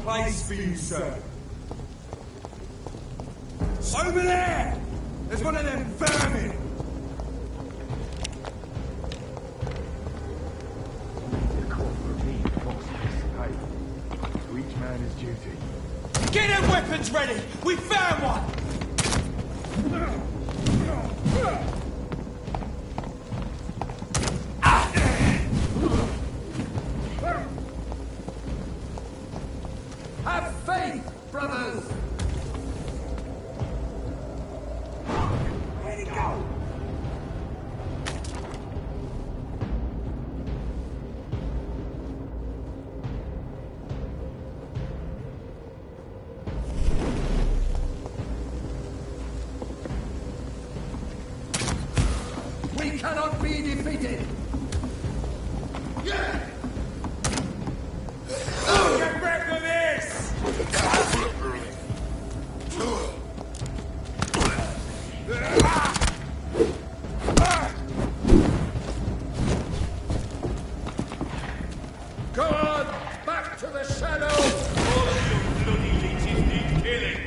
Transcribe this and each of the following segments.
place for you, sir. Over there! There's one of them vermin! The call for me, box participate. To each man his duty. Get them weapons ready! We found one! Have faith, brothers! Where'd he go? We cannot be defeated! Yeah! Get back to this! Go on! Back to the shadows! All of you bloody leeches need killing!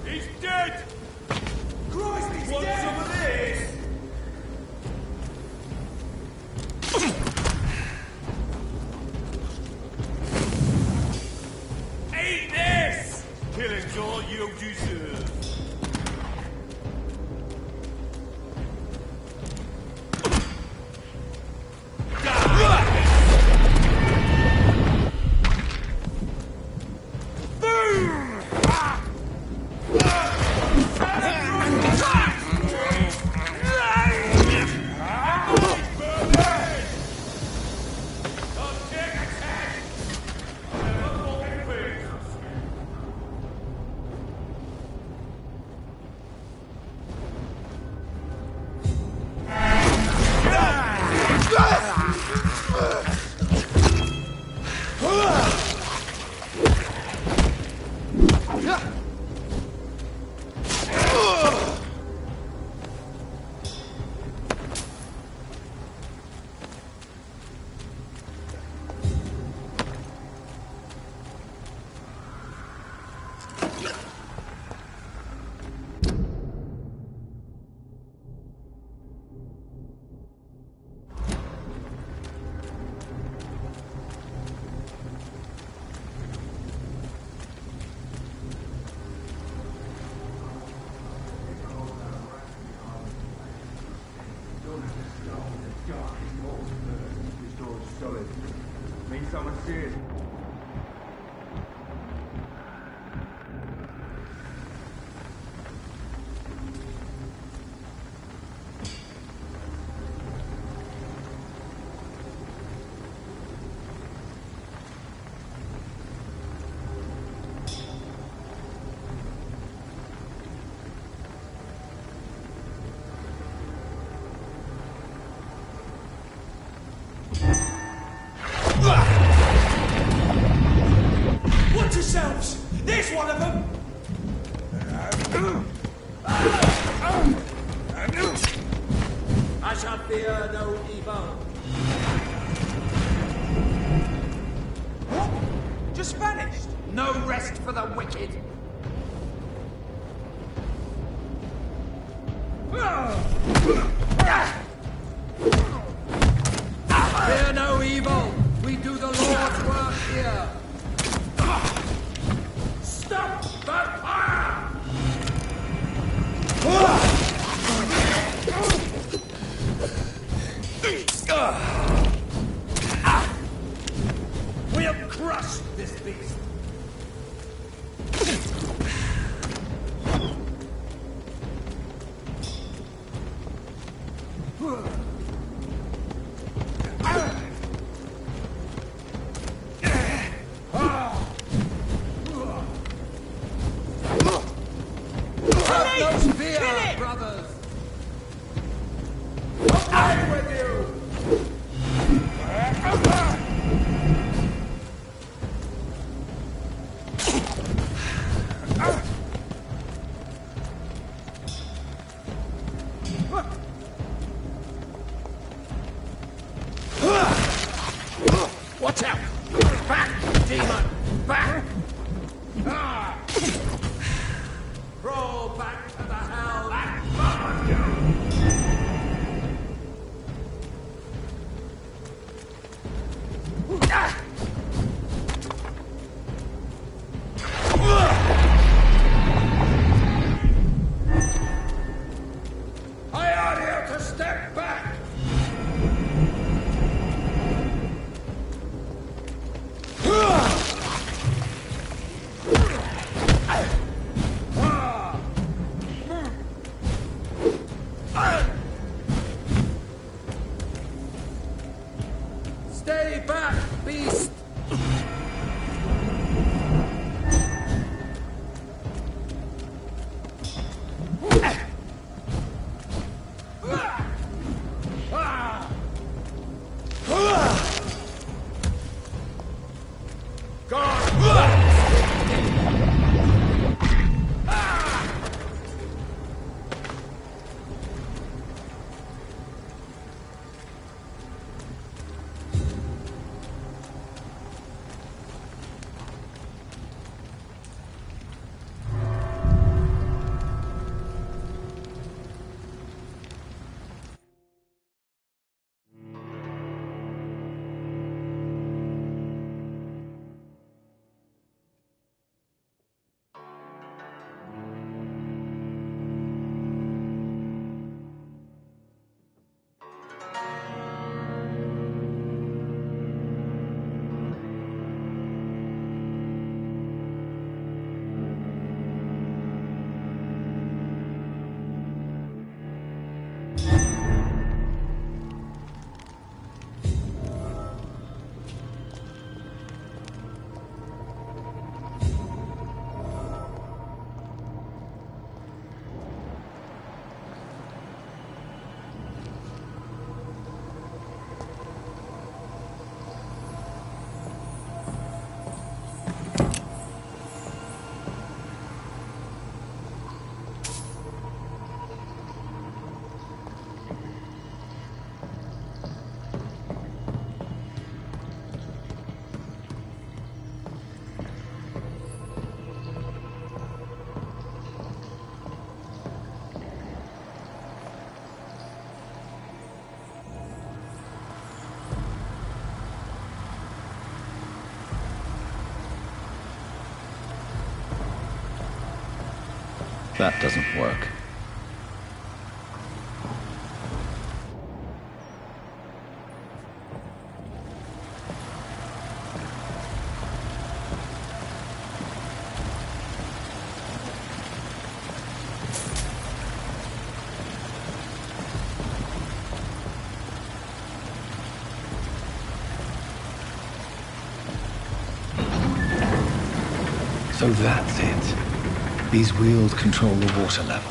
He's dead! Christ, he's dead! Want some of this? Eat this! Killing's all you deserve. Means someone's serious. Watch yourselves! There's one of them! I shall fear no evil. What? Just vanished? No rest for the wicked. Fear no evil. We do the Lord's work here. Stop the fire! We'll crush this beast. Have no fear, brothers. Away with you! demon! Back! Ah! Roll back to the hell! Back! I ought here to step back! Stay back, beast! That doesn't work. So that's it. These wheels control the water level.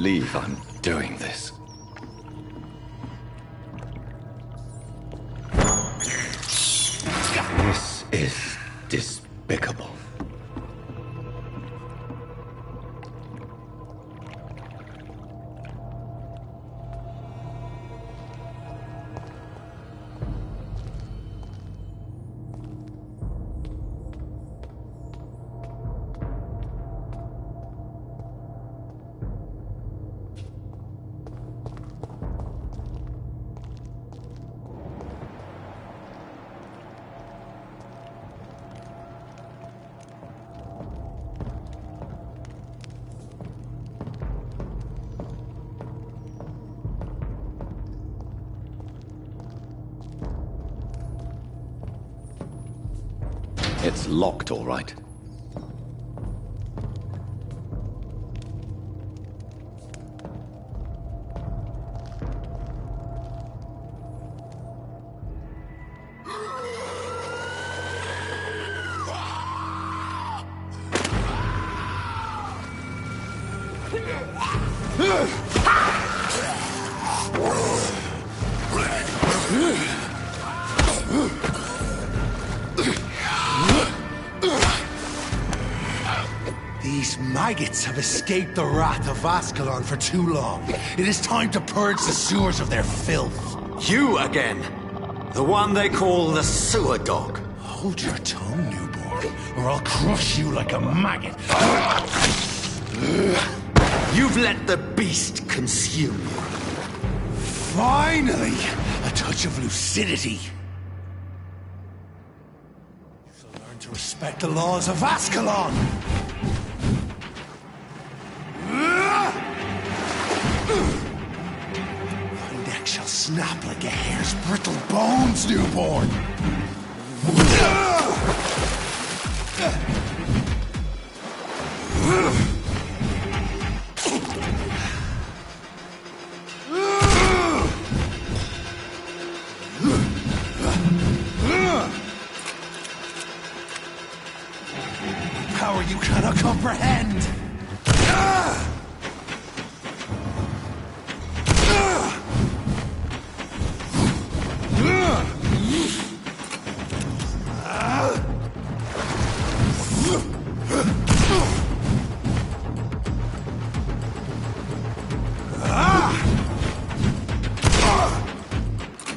believe I'm doing this. This is despicable. It's locked, all right. These maggots have escaped the wrath of Ascalon for too long. It is time to purge the sewers of their filth. You again! The one they call the sewer dog. Hold your tongue, newborn, or I'll crush you like a maggot. You've let the beast consume you. Finally! A touch of lucidity. So learn to respect the laws of Ascalon! Thy neck shall snap like a hare's brittle bones, newborn! Power you cannot comprehend!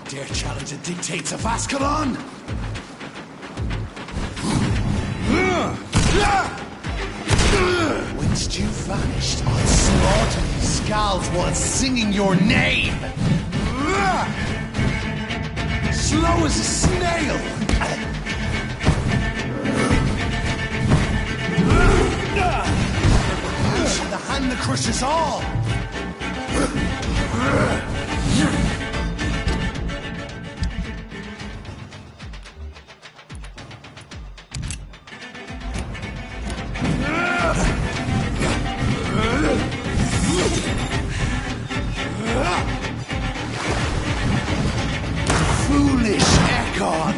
Dare challenge the dictates of Ascalon? Whilst you vanished, I'll slaughter these scalds while singing your name! Slow as a snail! The hand that crushes all! Foolish Ekon!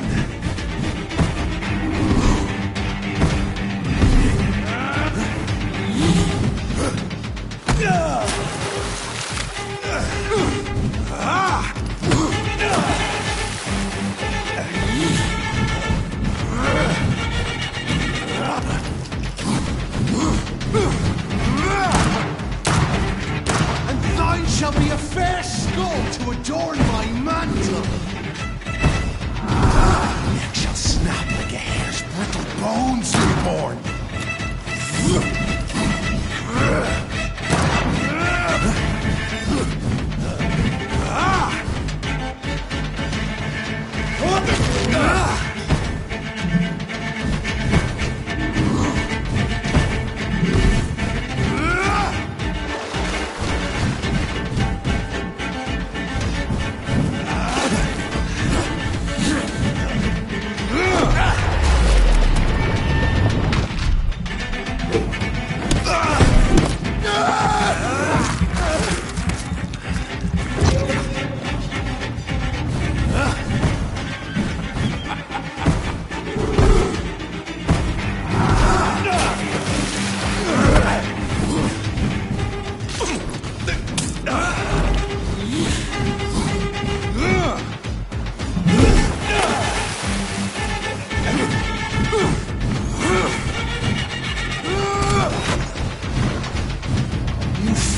And thine shall be a fair skull to adorn my mantle! Neck shall snap like a hare's brittle bones, newborn!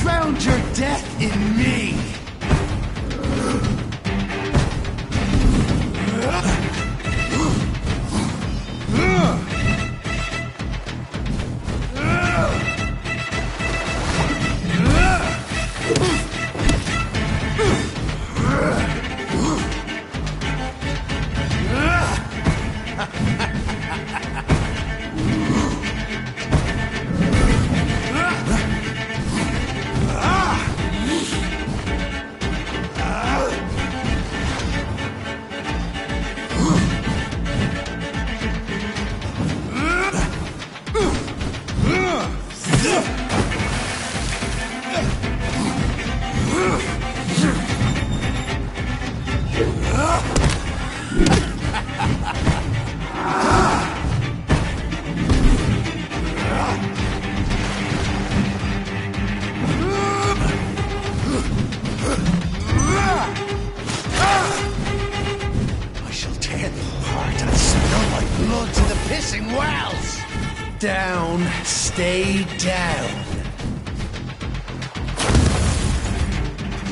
found your death in me! Down, stay down.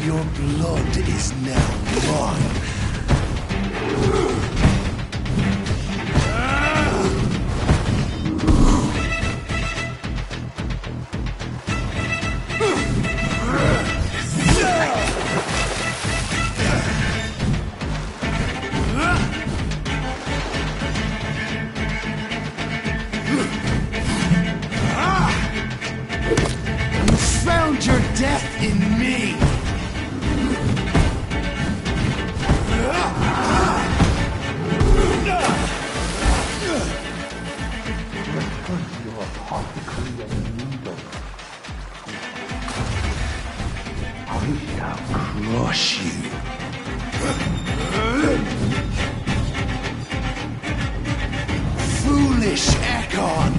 Your blood is now mine. Your death in me! I shall crush you. Foolish Ekon!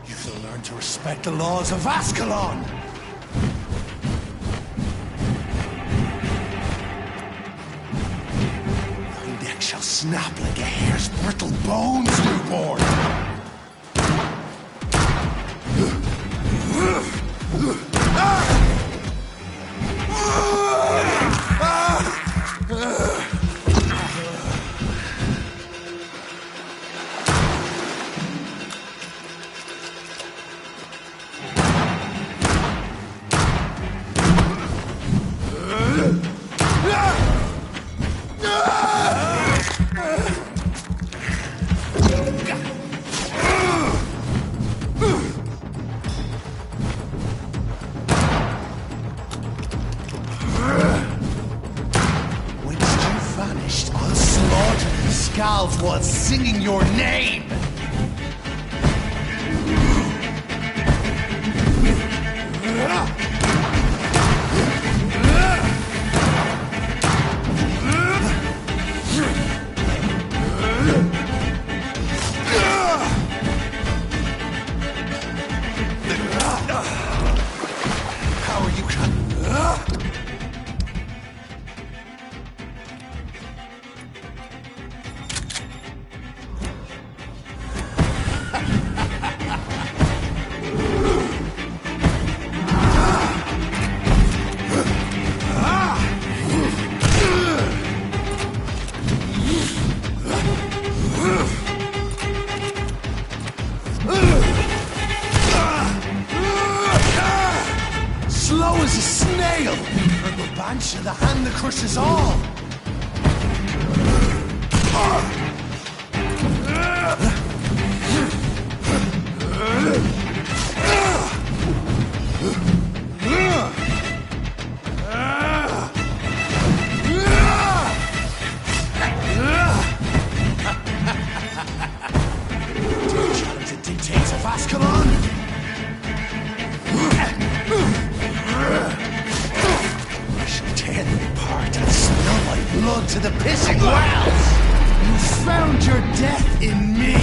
You shall learn to respect the laws of Ascalon! Thy neck shall snap like a hare's brittle bones, newborn! Scalds while singing your name! How are you to the hand that crushes all! Dictates of Ascalon? I shall tear them apart and spill my blood to the pissing wells! You found your death in me!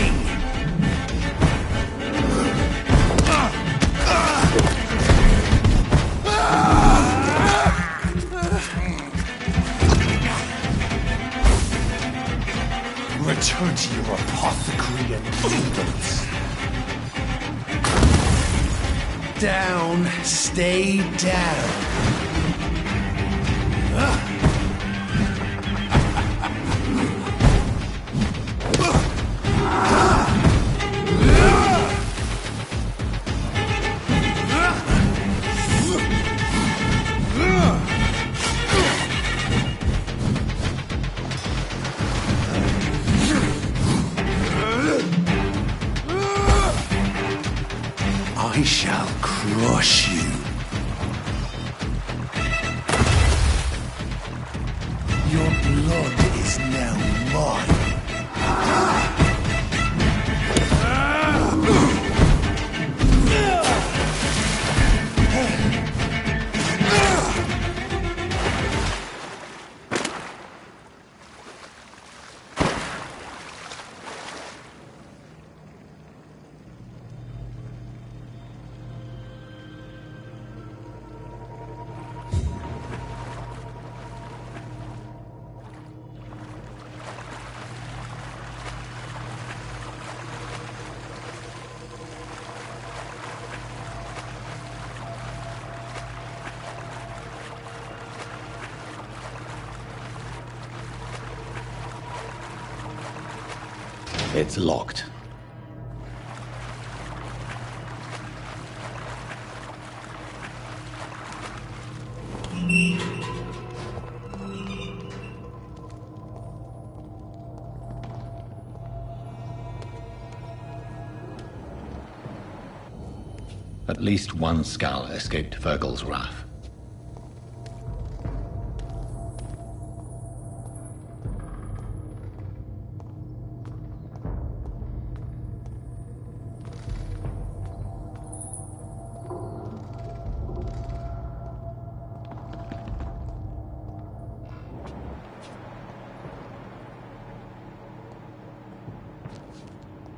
Return to your apothecary and needles. Down, stay down. I shall crush you. Your blood is now mine. It's locked. At least one Skal escaped Virgil's wrath.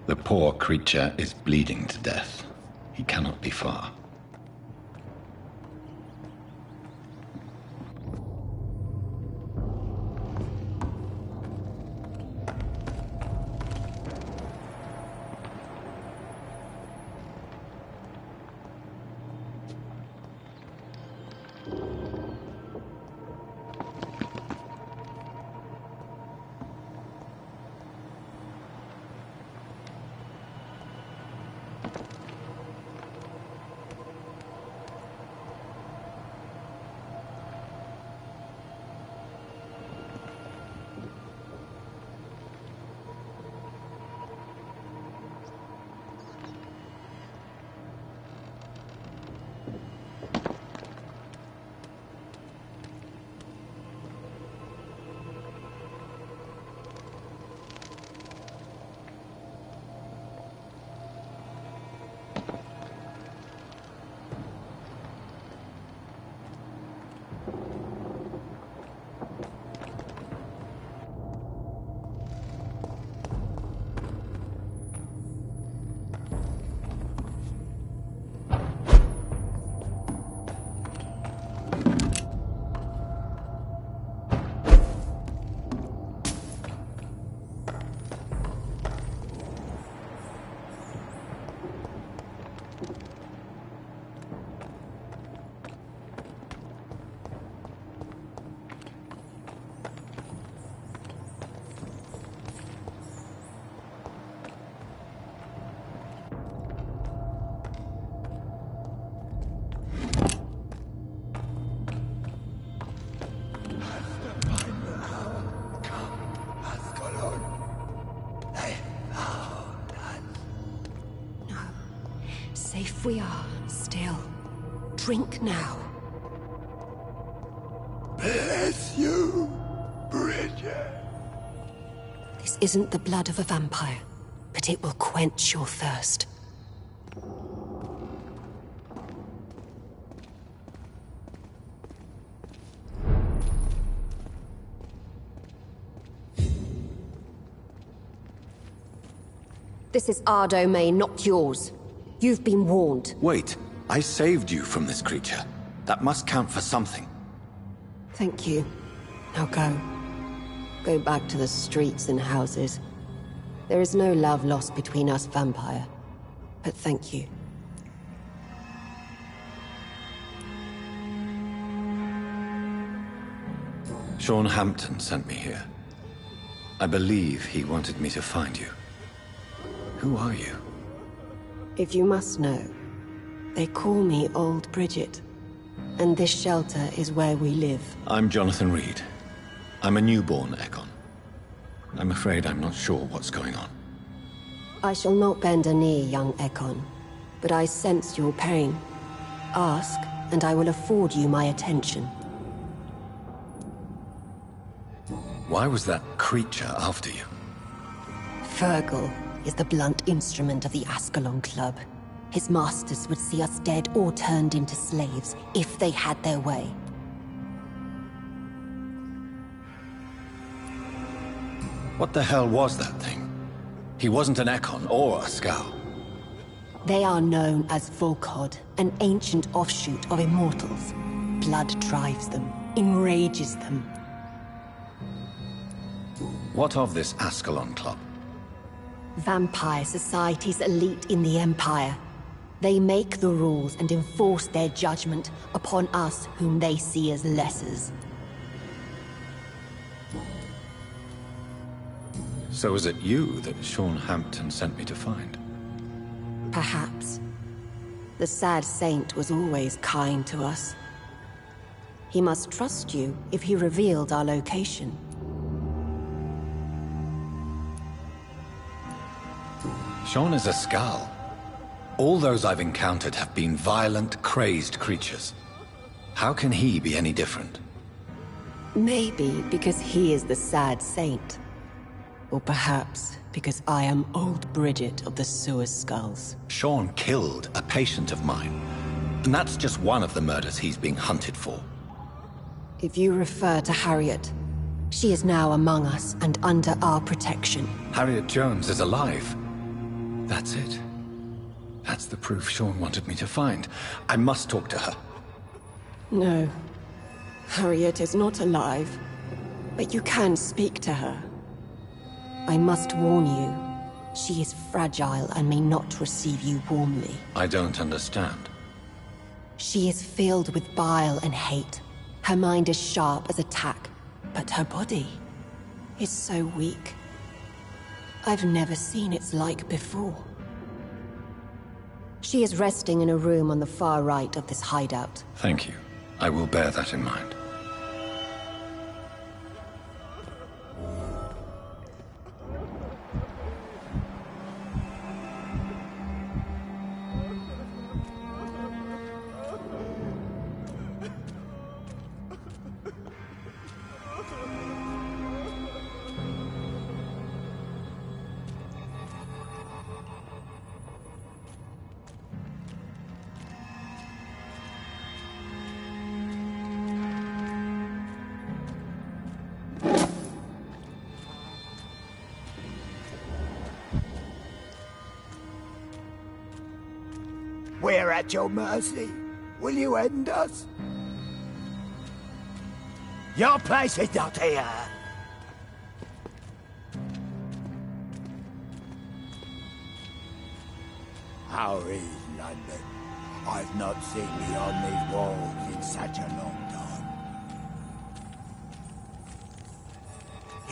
The poor creature is bleeding to death. He cannot be far. If we are still, drink now. Bless you, Bridget. This isn't the blood of a vampire, but it will quench your thirst. This is our domain, not yours. You've been warned. Wait, I saved you from this creature. That must count for something. Thank you. Now go. Go back to the streets and houses. There is no love lost between us, vampire. But thank you. Sean Hampton sent me here. I believe he wanted me to find you. Who are you? If you must know, they call me Old Bridget. And this shelter is where we live. I'm Jonathan Reed. I'm a newborn Ekon. I'm afraid I'm not sure what's going on. I shall not bend a knee, young Ekon. But I sense your pain. Ask, and I will afford you my attention. Why was that creature after you? Fergal is the blunt instrument of the Ascalon Club. His masters would see us dead or turned into slaves, if they had their way. What the hell was that thing? He wasn't an Ekon or a Scowl. They are known as Volkod, an ancient offshoot of immortals. Blood drives them, enrages them. What of this Ascalon Club? Vampire Society's elite in the Empire. They make the rules and enforce their judgment upon us whom they see as lessers. So is it you that Sean Hampton sent me to find? Perhaps. The sad saint was always kind to us. He must trust you if he revealed our location. Sean is a Scowl. All those I've encountered have been violent, crazed creatures. How can he be any different? Maybe because he is the sad saint. Or perhaps because I am Old Bridget of the Sewer Skulls. Sean killed a patient of mine. And that's just one of the murders he's being hunted for. If you refer to Harriet, she is now among us and under our protection. Harriet Jones is alive. That's it. That's the proof Sean wanted me to find. I must talk to her. No. Harriet is not alive. But you can speak to her. I must warn you. She is fragile and may not receive you warmly. I don't understand. She is filled with bile and hate. Her mind is sharp as a tack, but her body is so weak. I've never seen its like before. She is resting in a room on the far right of this hideout. Thank you. I will bear that in mind. We're at your mercy. Will you end us? Your place is not here. How is London? I've not seen beyond these walls in such a long time.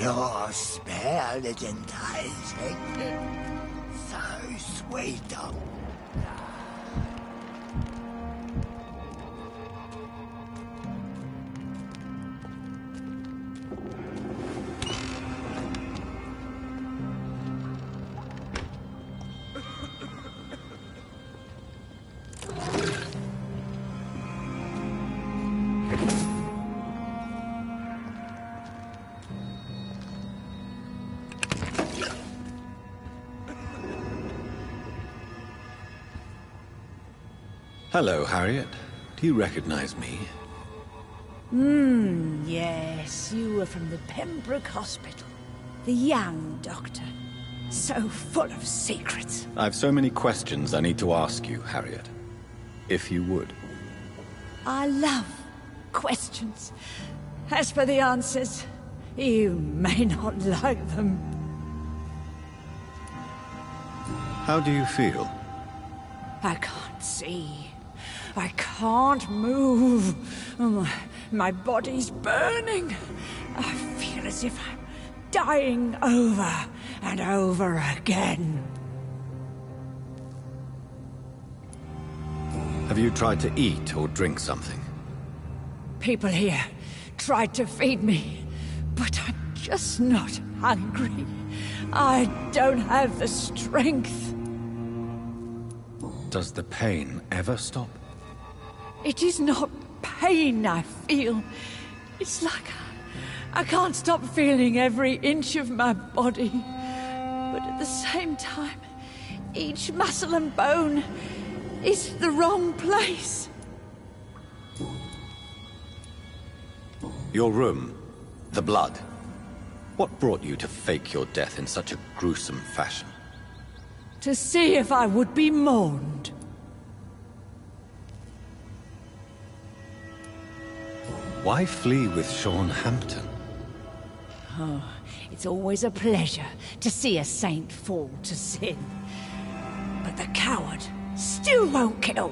Your spell is enticing. So sweet of Hello, Harriet. Do you recognize me? Yes, you were from the Pembroke Hospital. The young doctor. So full of secrets. I've so many questions I need to ask you, Harriet. If you would. I love questions. As for the answers, you may not like them. How do you feel? I can't see. I can't move. My body's burning. I feel as if I'm dying over and over again. Have you tried to eat or drink something? People here tried to feed me, but I'm just not hungry. I don't have the strength. Does the pain ever stop? It is not pain I feel. It's like I can't stop feeling every inch of my body. But at the same time, each muscle and bone is the wrong place. Your room, the blood. What brought you to fake your death in such a gruesome fashion? To see if I would be mourned. Why flee with Sean Hampton? Oh, it's always a pleasure to see a saint fall to sin. But the coward still won't kill.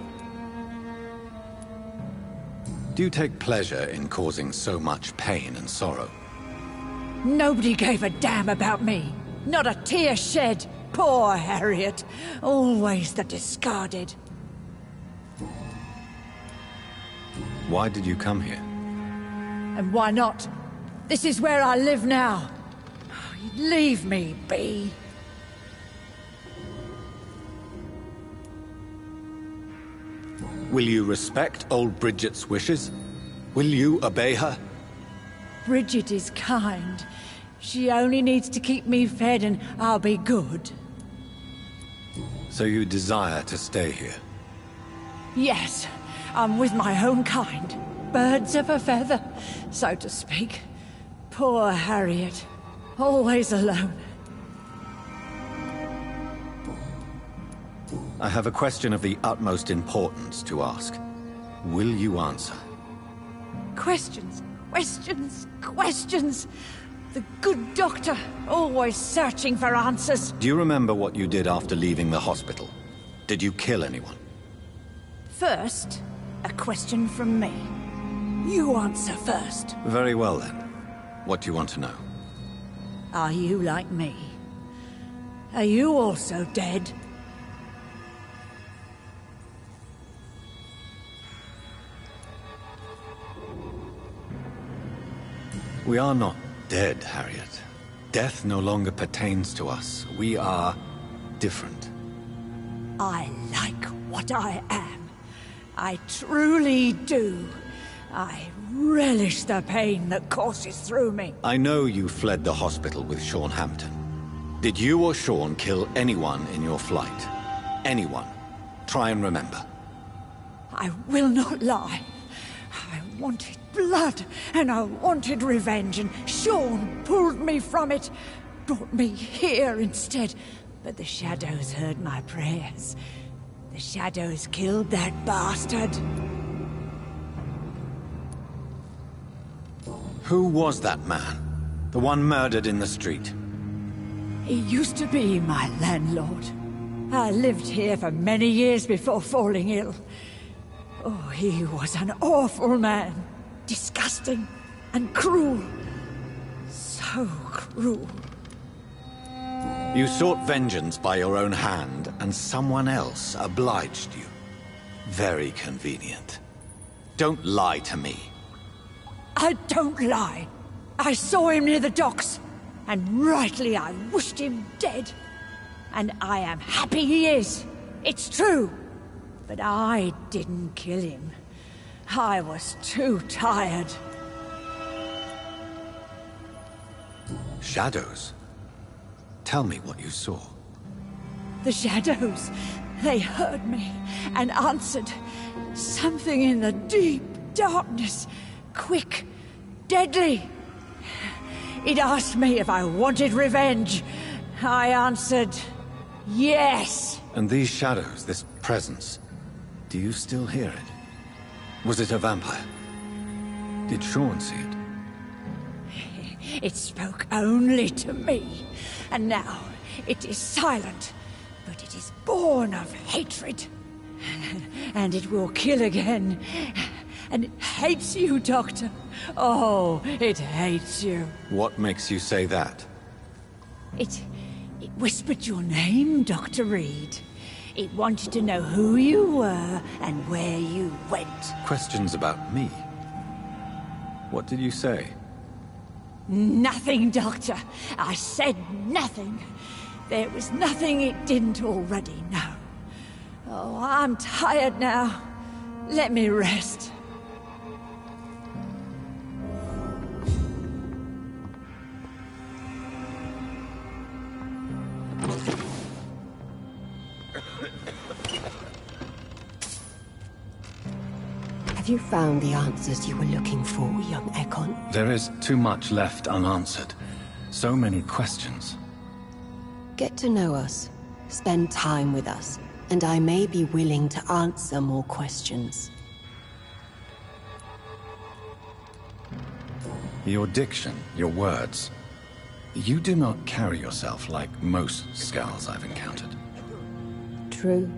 Do you take pleasure in causing so much pain and sorrow? Nobody gave a damn about me. Not a tear shed. Poor Harriet. Always the discarded. Why did you come here? And why not? This is where I live now. Leave me be. Will you respect old Bridget's wishes? Will you obey her? Bridget is kind. She only needs to keep me fed and I'll be good. So you desire to stay here? Yes, I'm with my own kind. Birds of a feather, so to speak. Poor Harriet. Always alone. I have a question of the utmost importance to ask. Will you answer? Questions, questions, questions. The good doctor, always searching for answers. Do you remember what you did after leaving the hospital? Did you kill anyone? First, a question from me. You answer first. Very well then. What do you want to know? Are you like me? Are you also dead? We are not dead, Harriet. Death no longer pertains to us. We are different. I like what I am. I truly do. I relish the pain that courses through me. I know you fled the hospital with Sean Hampton. Did you or Sean kill anyone in your flight? Anyone? Try and remember. I will not lie. I wanted blood, and I wanted revenge, and Sean pulled me from it, brought me here instead. But the shadows heard my prayers. The shadows killed that bastard. Who was that man? The one murdered in the street? He used to be my landlord. I lived here for many years before falling ill. Oh, he was an awful man. Disgusting and cruel. So cruel. You sought vengeance by your own hand, and someone else obliged you. Very convenient. Don't lie to me. I don't lie. I saw him near the docks, and rightly I wished him dead. And I am happy he is. It's true. But I didn't kill him. I was too tired. Shadows? Tell me what you saw. The shadows. They heard me and answered. Something in the deep darkness. Quick, deadly. It asked me if I wanted revenge. I answered, yes. And these shadows, this presence, do you still hear it? Was it a vampire? Did Sean see it? It spoke only to me, and now it is silent, but it is born of hatred. And it will kill again. And it hates you, Doctor. Oh, it hates you. What makes you say that? It whispered your name, Dr. Reed. It wanted to know who you were and where you went. Questions about me? What did you say? Nothing, Doctor. I said nothing. There was nothing it didn't already know. Oh, I'm tired now. Let me rest. Have you found the answers you were looking for, young Ekon? There is too much left unanswered. So many questions. Get to know us. Spend time with us. And I may be willing to answer more questions. Your diction, your words. You do not carry yourself like most Skulls I've encountered. True.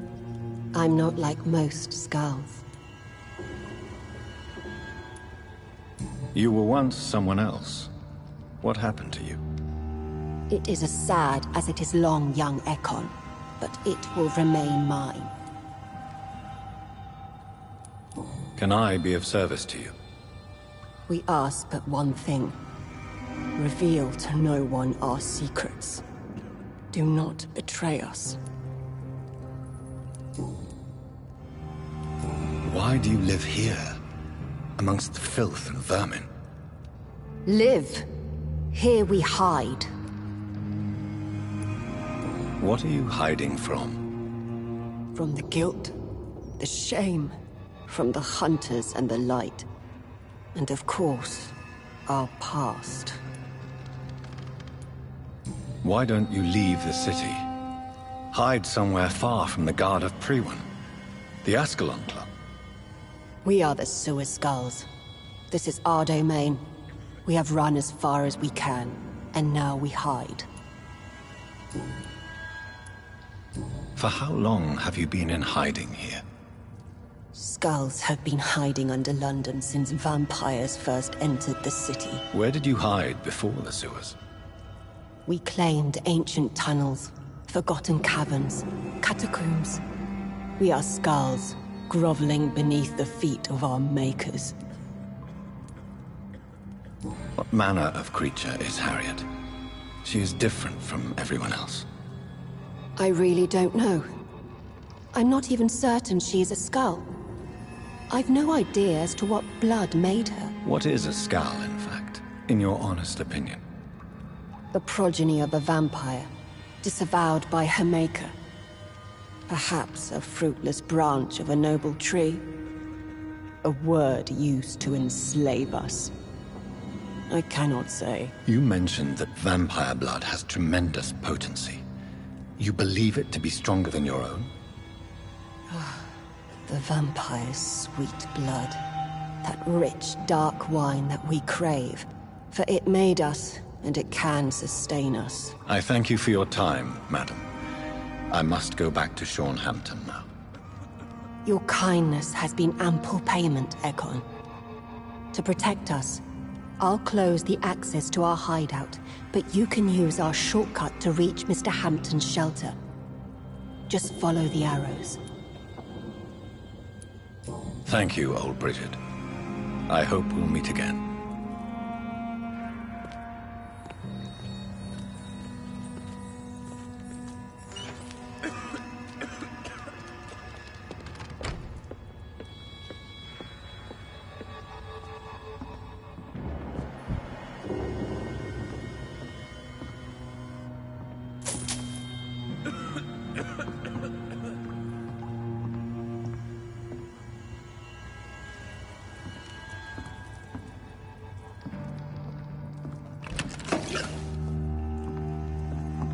I'm not like most Skulls. You were once someone else. What happened to you? It is as sad as it is long, young Ekon, but it will remain mine. Can I be of service to you? We ask but one thing. Reveal to no one our secrets. Do not betray us. Why do you live here, amongst the filth and vermin? Live. Here we hide. What are you hiding from? From the guilt, the shame, from the hunters and the light. And of course, our past. Why don't you leave the city? Hide somewhere far from the Guard of Priwen, the Ascalon Club. We are the Sewer Skulls. This is our domain. We have run as far as we can, and now we hide. For how long have you been in hiding here? Skulls have been hiding under London since vampires first entered the city. Where did you hide before the sewers? We claimed ancient tunnels, forgotten caverns, catacombs. We are Skulls, groveling beneath the feet of our makers. What manner of creature is Harriet? She is different from everyone else. I really don't know. I'm not even certain she is a Skull. I've no idea as to what blood made her. What is a Skull, in fact, in your honest opinion? The progeny of a vampire, disavowed by her maker. Perhaps a fruitless branch of a noble tree. A word used to enslave us. I cannot say. You mentioned that vampire blood has tremendous potency. You believe it to be stronger than your own? The vampire's sweet blood. That rich, dark wine that we crave. For it made us, and it can sustain us. I thank you for your time, madam. I must go back to Shornhampton now. Your kindness has been ample payment, Ekon. To protect us, I'll close the access to our hideout, but you can use our shortcut to reach Mr. Hampton's shelter. Just follow the arrows. Thank you, old Bridget. I hope we'll meet again.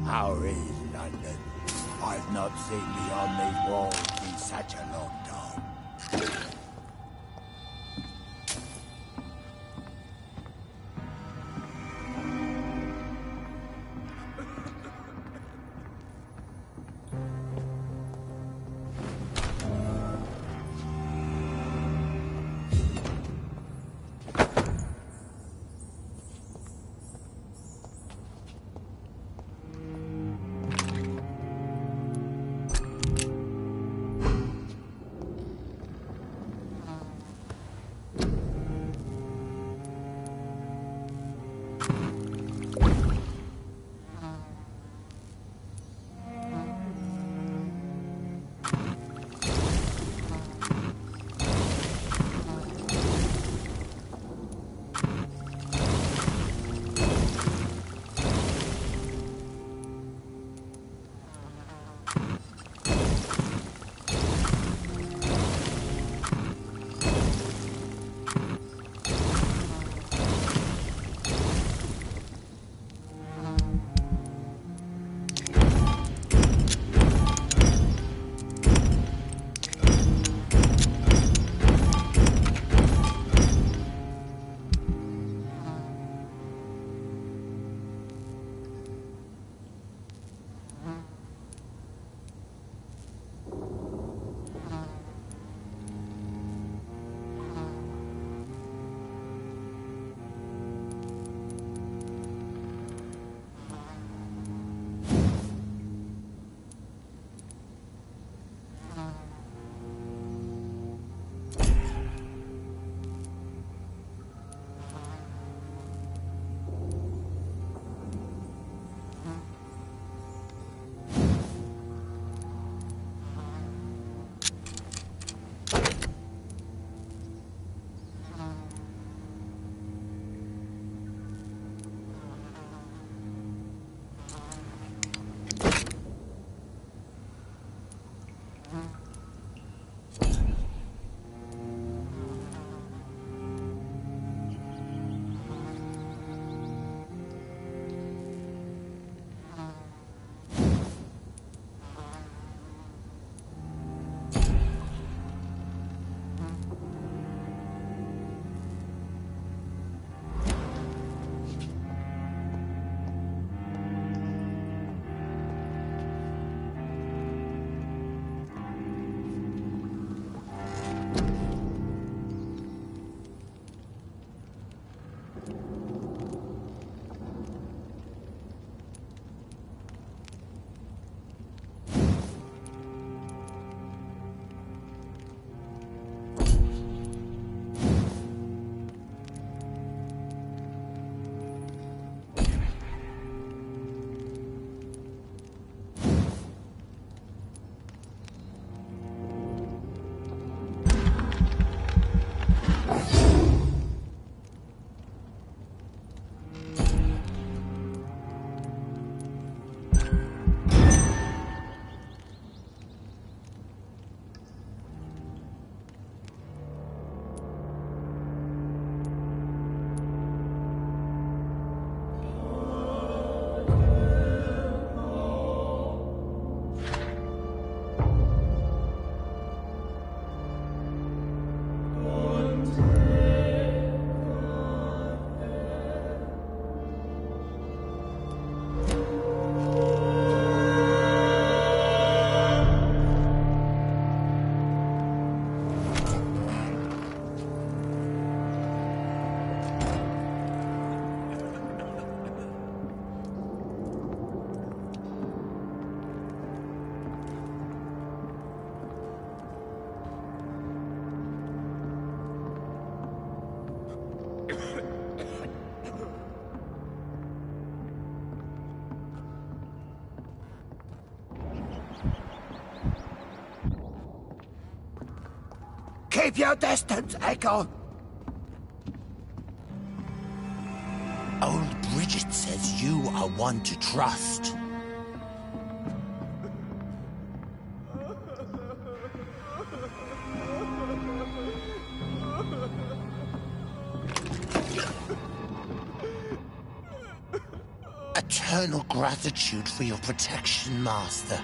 How is London? I've not seen beyond these walls in such a long time. Keep your distance, Echo! Old Bridget says you are one to trust. A Eternal gratitude for your protection, Master.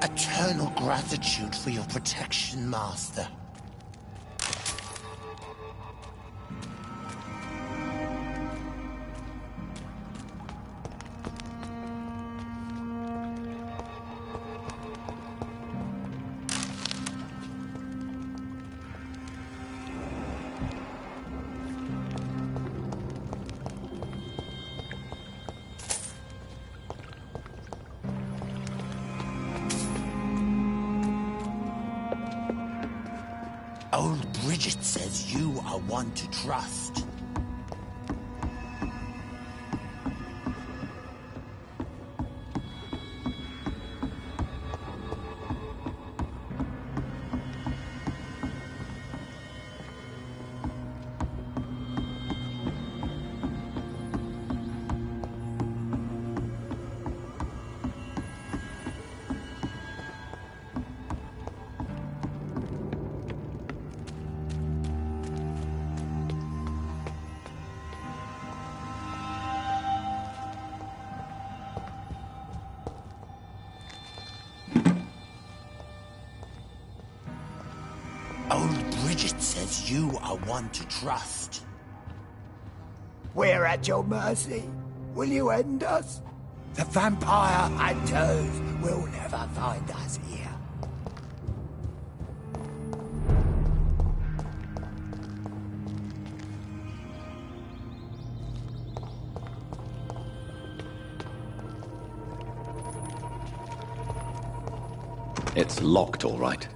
Eternal gratitude for your protection, Master. Old Bridget says you are one to trust. Old Bridget says you are one to trust. We're at your mercy. Will you end us? The vampire hunters will never find us here. It's locked, all right.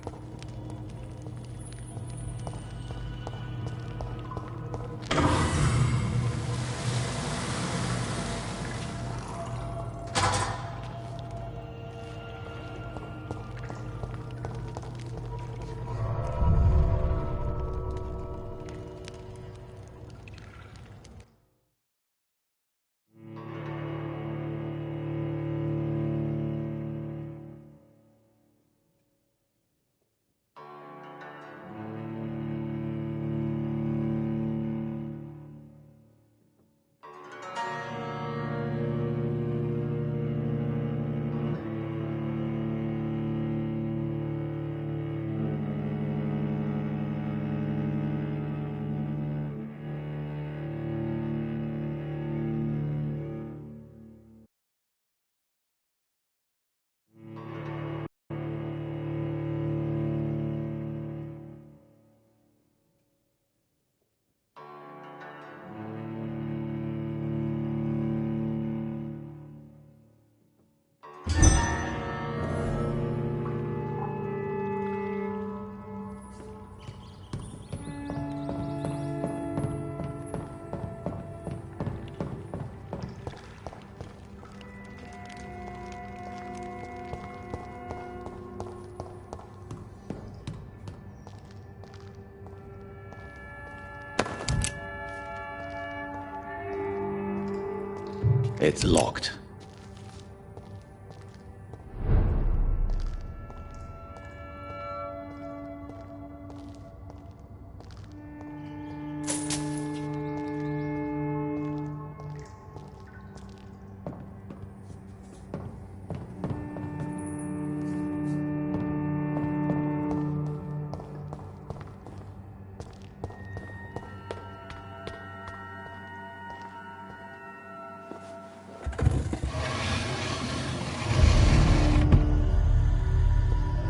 It's locked.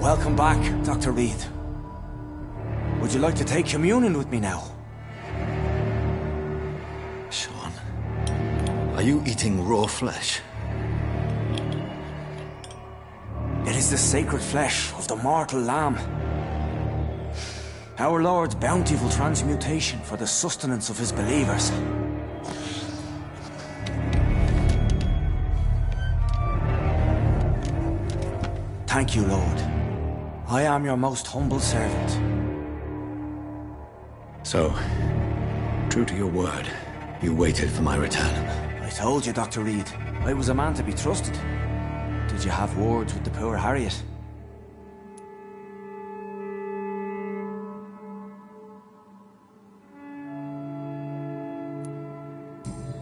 Welcome back, Dr. Reed. Would you like to take communion with me now? Sean, are you eating raw flesh? It is the sacred flesh of the mortal lamb. Our Lord's bountiful transmutation for the sustenance of his believers. Thank you, Lord. I am your most humble servant. So, true to your word, you waited for my return. I told you, Dr. Reed, I was a man to be trusted. Did you have words with the poor Harriet?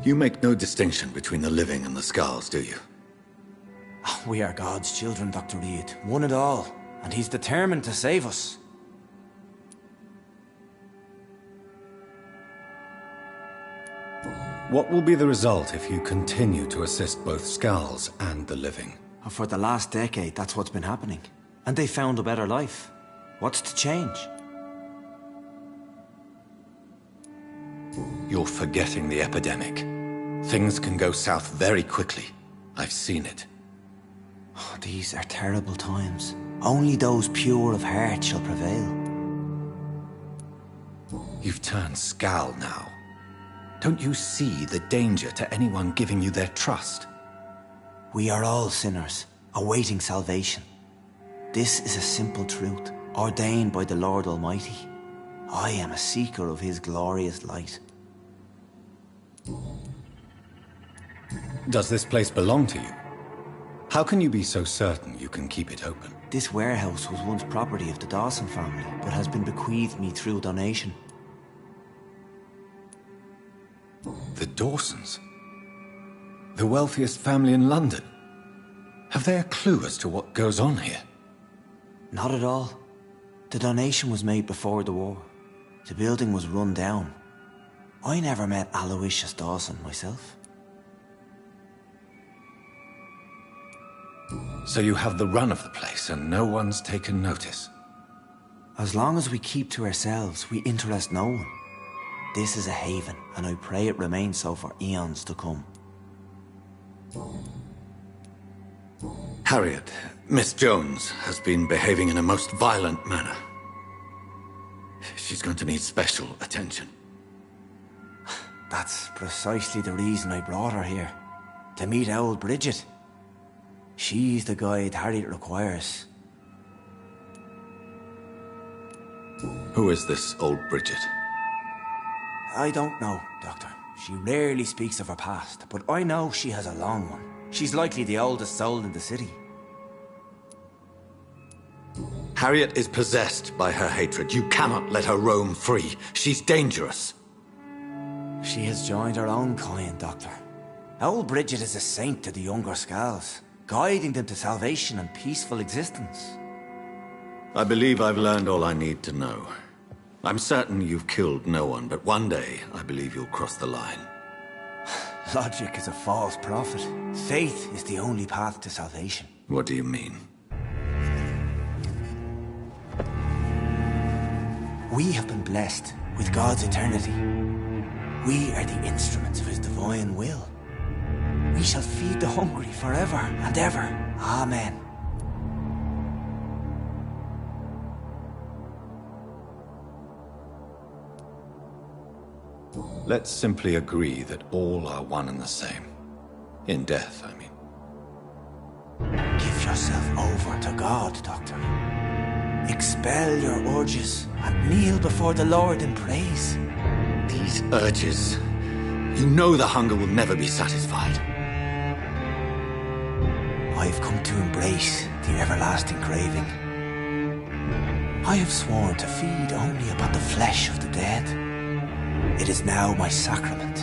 You make no distinction between the living and the Skulls, do you? We are God's children, Dr. Reed. One and all. And he's determined to save us. What will be the result if you continue to assist both Skulls and the living? For the last decade, that's what's been happening. And they found a better life. What's to change? You're forgetting the epidemic. Things can go south very quickly. I've seen it. Oh, these are terrible times. Only those pure of heart shall prevail. You've turned Skull now. Don't you see the danger to anyone giving you their trust? We are all sinners, awaiting salvation. This is a simple truth, ordained by the Lord Almighty. I am a seeker of His glorious light. Does this place belong to you? How can you be so certain you can keep it open? This warehouse was once property of the Dawson family, but has been bequeathed me through donation. The Dawsons? The wealthiest family in London? Have they a clue as to what goes on here? Not at all. The donation was made before the war. The building was run down. I never met Aloysius Dawson myself. So you have the run of the place and no one's taken notice? As long as we keep to ourselves, we interest no one. This is a haven, and I pray it remains so for eons to come. Harriet, Miss Jones has been behaving in a most violent manner. She's going to need special attention. That's precisely the reason I brought her here. To meet old Bridget. She's the guide Harriet requires. Who is this old Bridget? I don't know, Doctor. She rarely speaks of her past, but I know she has a long one. She's likely the oldest soul in the city. Harriet is possessed by her hatred. You cannot let her roam free. She's dangerous. She has joined her own kind, Doctor. Old Bridget is a saint to the younger Skulls, guiding them to salvation and peaceful existence. I believe I've learned all I need to know. I'm certain you've killed no one, but one day I believe you'll cross the line. Logic is a false prophet. Faith is the only path to salvation. What do you mean? We have been blessed with God's eternity. We are the instruments of His divine will. We shall feed the hungry forever and ever. Amen. Let's simply agree that all are one and the same. In death, I mean. Give yourself over to God, Doctor. Expel your urges and kneel before the Lord in praise. These urges. You know the hunger will never be satisfied. I've come to embrace the everlasting craving. I have sworn to feed only upon the flesh of the dead. It is now my sacrament.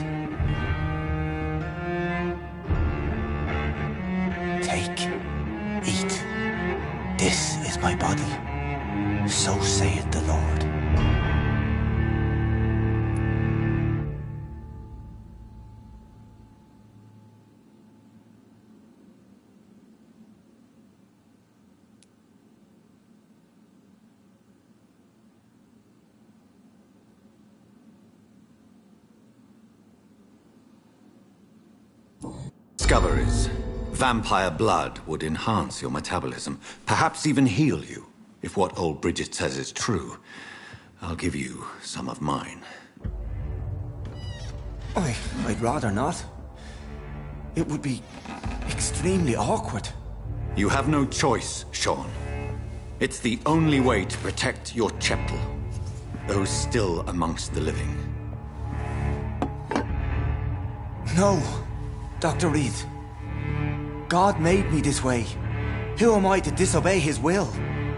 Take, eat. This is my body. So saith the Lord. Discoveries. Vampire blood would enhance your metabolism, perhaps even heal you. If what old Bridget says is true, I'll give you some of mine. I'd rather not. It would be extremely awkward. You have no choice, Sean. It's the only way to protect your chettle, those still amongst the living. No, Dr. Reed. God made me this way. Who am I to disobey his will?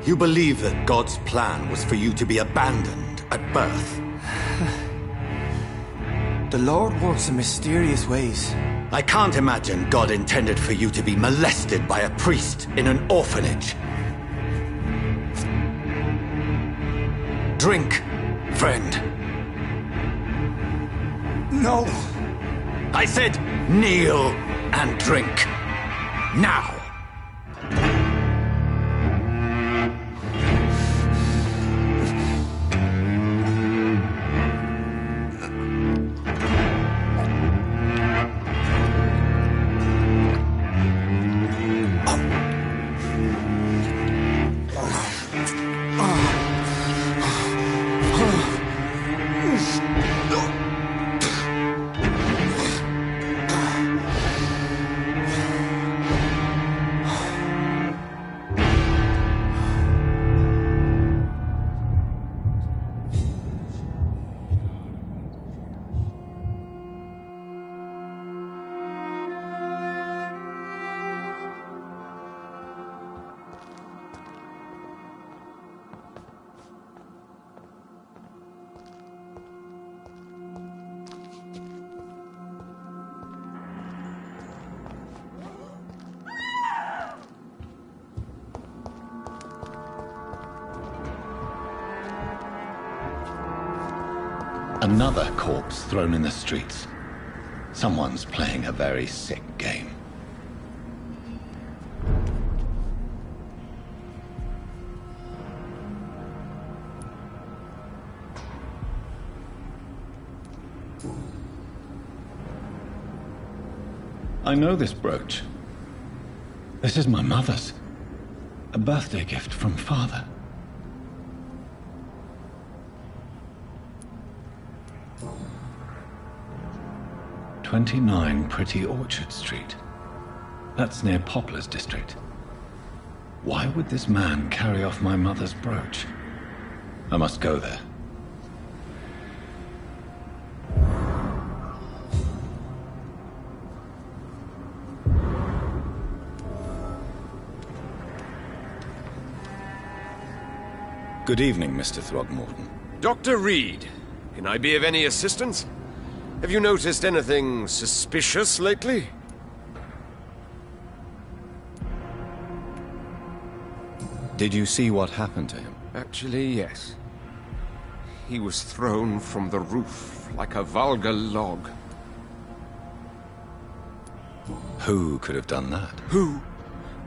You believe that God's plan was for you to be abandoned at birth? The Lord works in mysterious ways. I can't imagine God intended for you to be molested by a priest in an orphanage. Drink, friend. No! I said kneel and drink. Now! Another corpse thrown in the streets. Someone's playing a very sick game. I know this brooch. This is my mother's. A birthday gift from father. "29 Pretty Orchard Street. That's near Poplar's district. Why would this man carry off my mother's brooch? I must go there. Good evening, Mr. Throgmorton. Dr. Reed, can I be of any assistance? Have you noticed anything suspicious lately? Did you see what happened to him? Actually, yes. He was thrown from the roof like a vulgar log. Who could have done that? Who?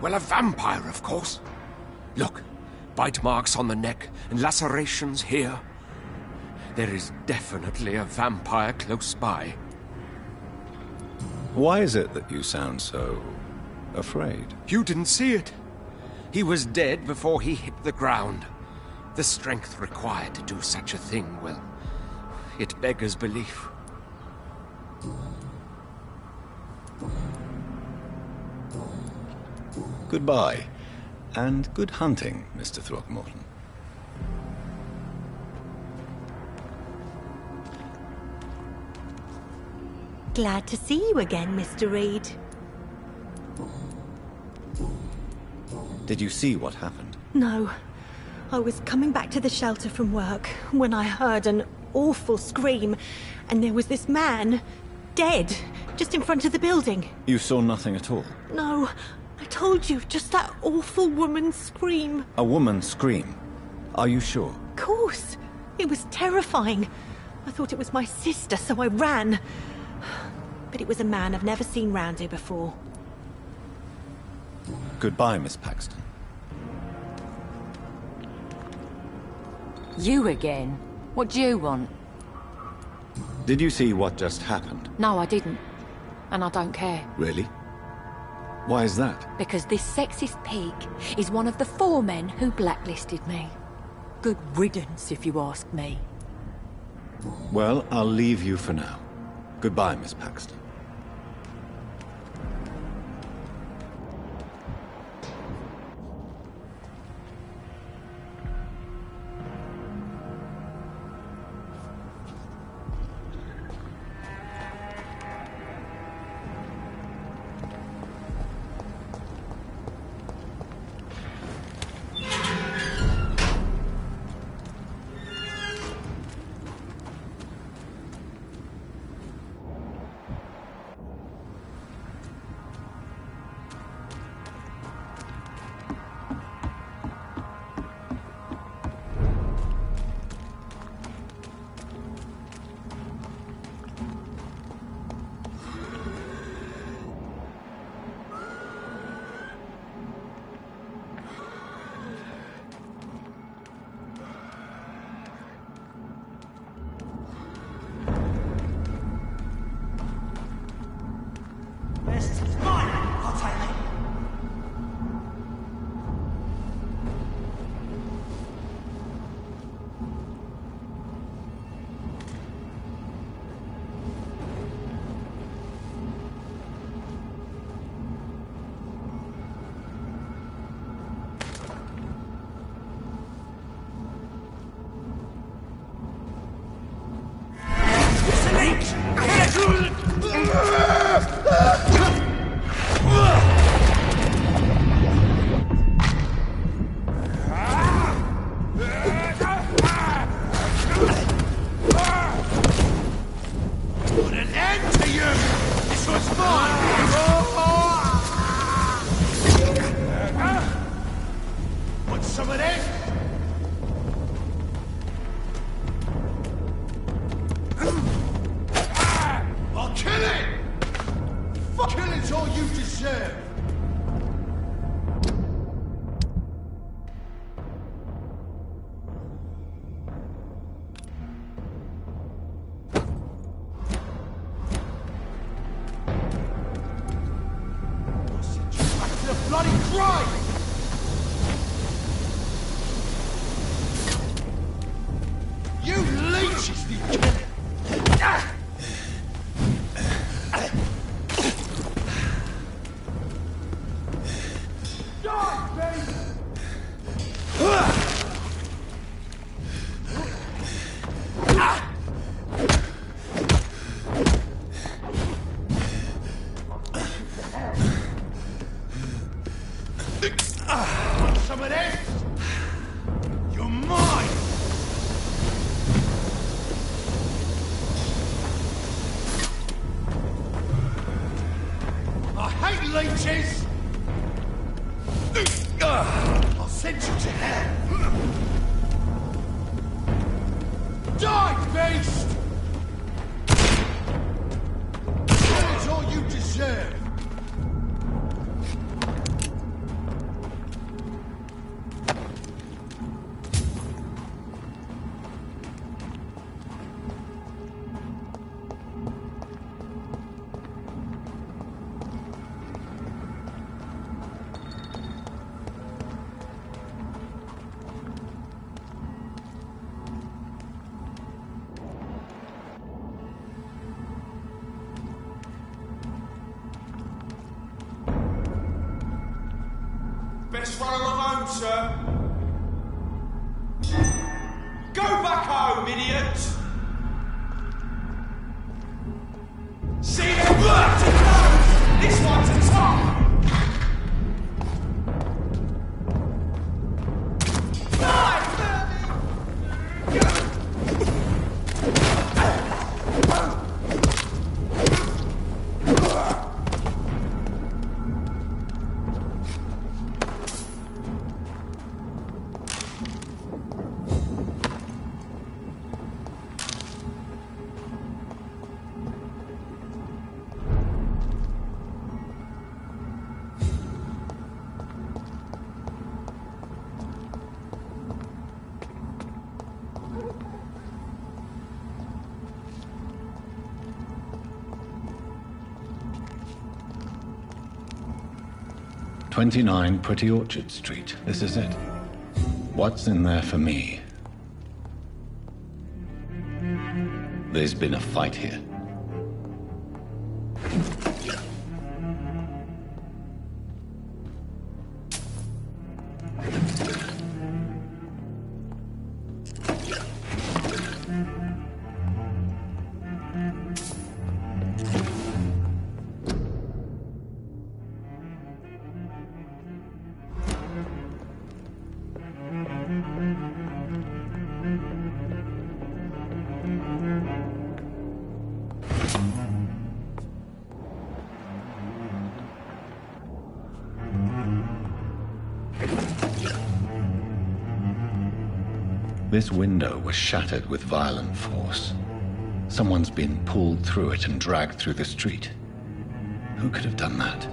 Well, a vampire, of course. Look, bite marks on the neck and lacerations here. There is definitely a vampire close by. Why is it that you sound so afraid? You didn't see it. He was dead before he hit the ground. The strength required to do such a thing, well, it beggars belief. Goodbye, and good hunting, Mr. Throgmorton. Glad to see you again, Mr. Reed. Did you see what happened? No. I was coming back to the shelter from work when I heard an awful scream, and there was this man, dead, just in front of the building. You saw nothing at all? No. I told you, just that awful woman's scream. A woman's scream? Are you sure? Of course. It was terrifying. I thought it was my sister, so I ran. But it was a man I've never seen round here before. Goodbye, Miss Paxton. You again? What do you want? Did you see what just happened? No, I didn't. And I don't care. Really? Why is that? Because this sexist pig is one of the 4 men who blacklisted me. Good riddance, if you ask me. Well, I'll leave you for now. Goodbye, Miss Paxton. Right! You leeches, you can... Some of this? You're mine! I hate leeches! I'll send you to hell! Die, beast! That is all you deserve! Best run along home, sir. Go back home, idiot! See them blood to close! This one's a top! "29 Pretty Orchard Street. This is it. What's in there for me?" There's been a fight here. This window was shattered with violent force. Someone's been pulled through it and dragged through the street. Who could have done that?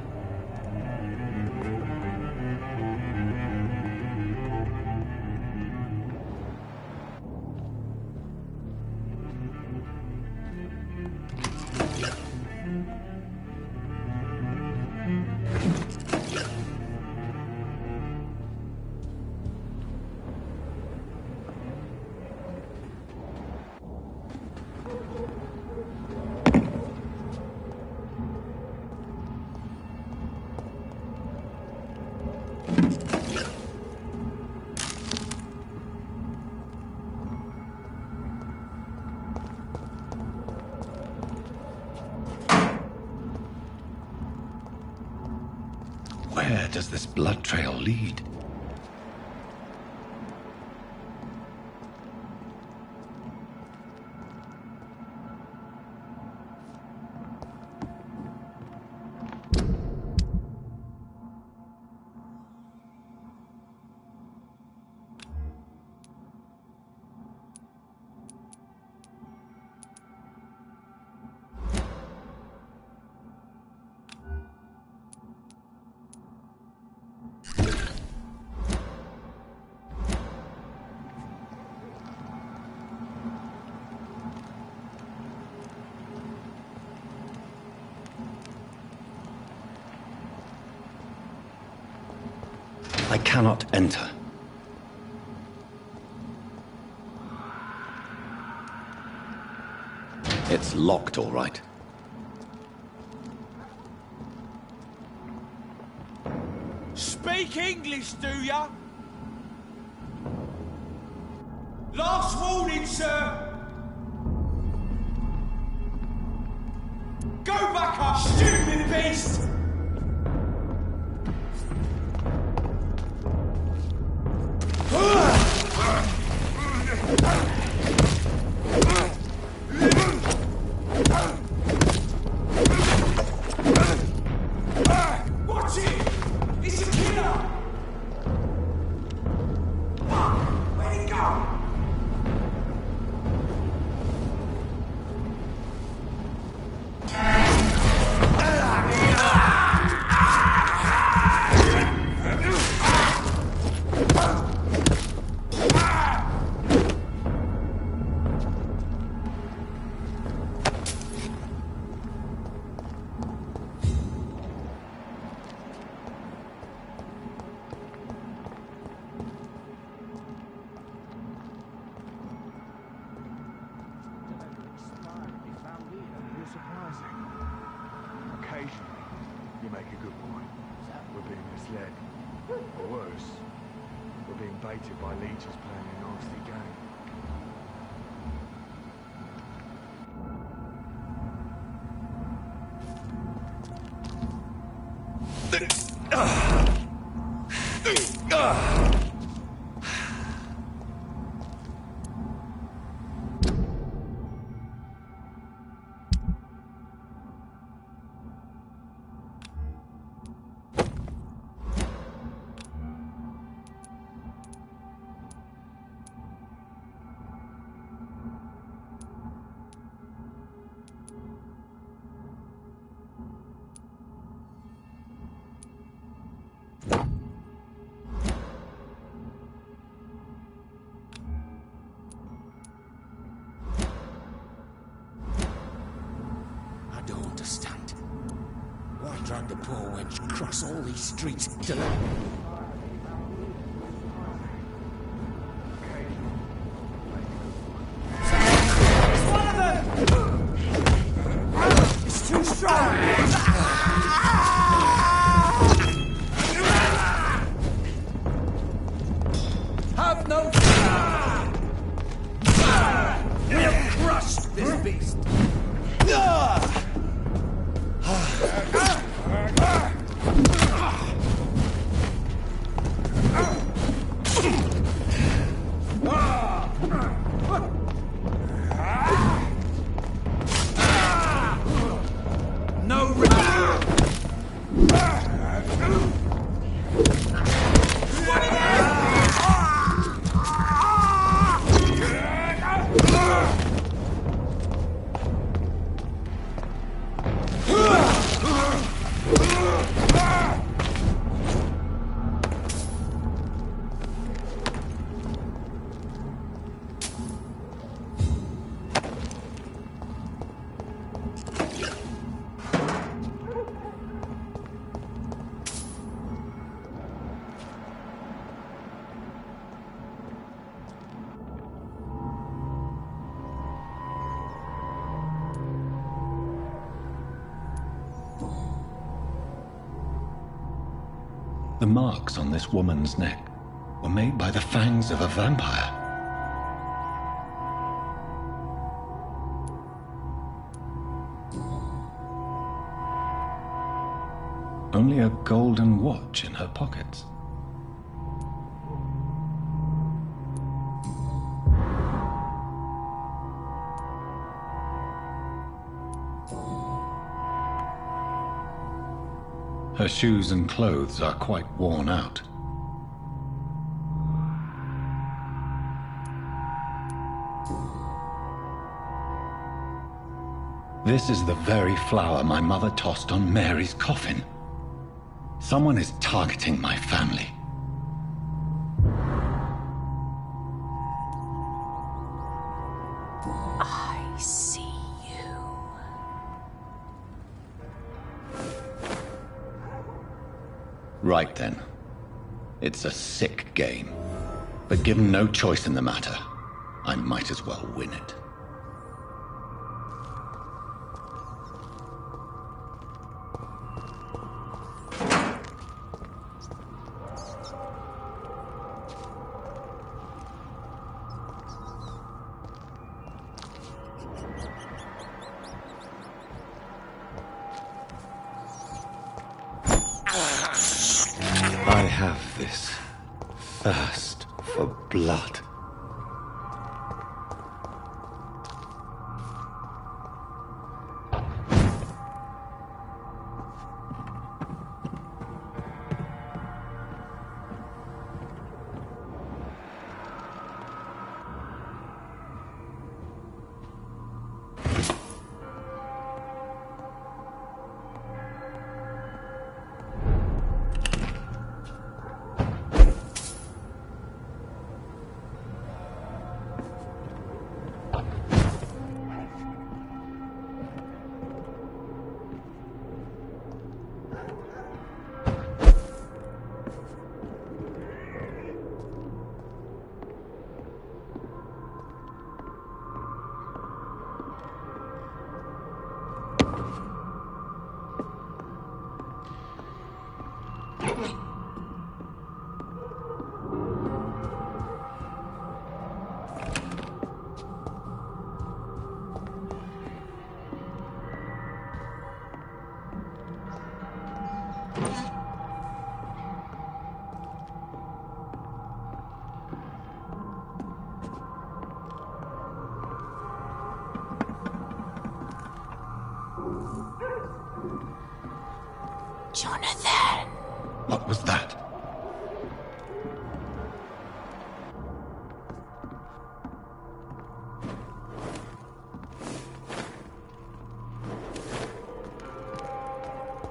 Where does this blood trail lead? I cannot enter. It's locked, all right. Speak English, do ya? Last warning, sir! Go back up, stupid beast! Watch it! It's a killer! Where'd he go? Occasionally, you make a good point. We're being misled. Or worse, we're being baited by leeches playing a nasty game. I don't understand. Why drag the poor wench across all these streets to the... It's one of them! It's too strong! Have no fear! We'll crush this beast! No The marks on this woman's neck were made by the fangs of a vampire. Only a golden watch in her pockets. Her shoes and clothes are quite worn out. This is the very flower my mother tossed on Mary's coffin. Someone is targeting my family. I see you. Right then. It's a sick game. But given no choice in the matter, I might as well win it. I have this thirst for blood. Jonathan. What was that?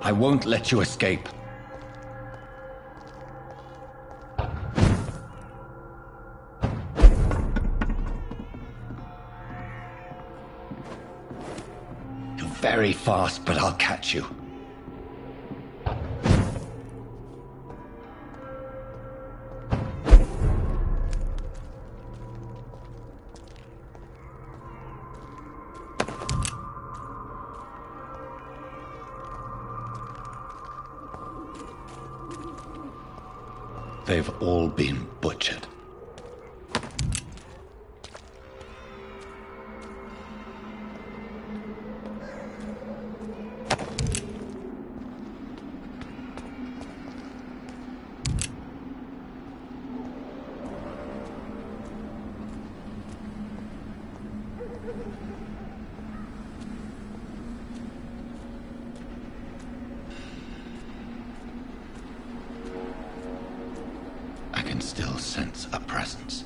I won't let you escape. You're very fast, but I'll catch you. They've all been butchered. I can still sense a presence.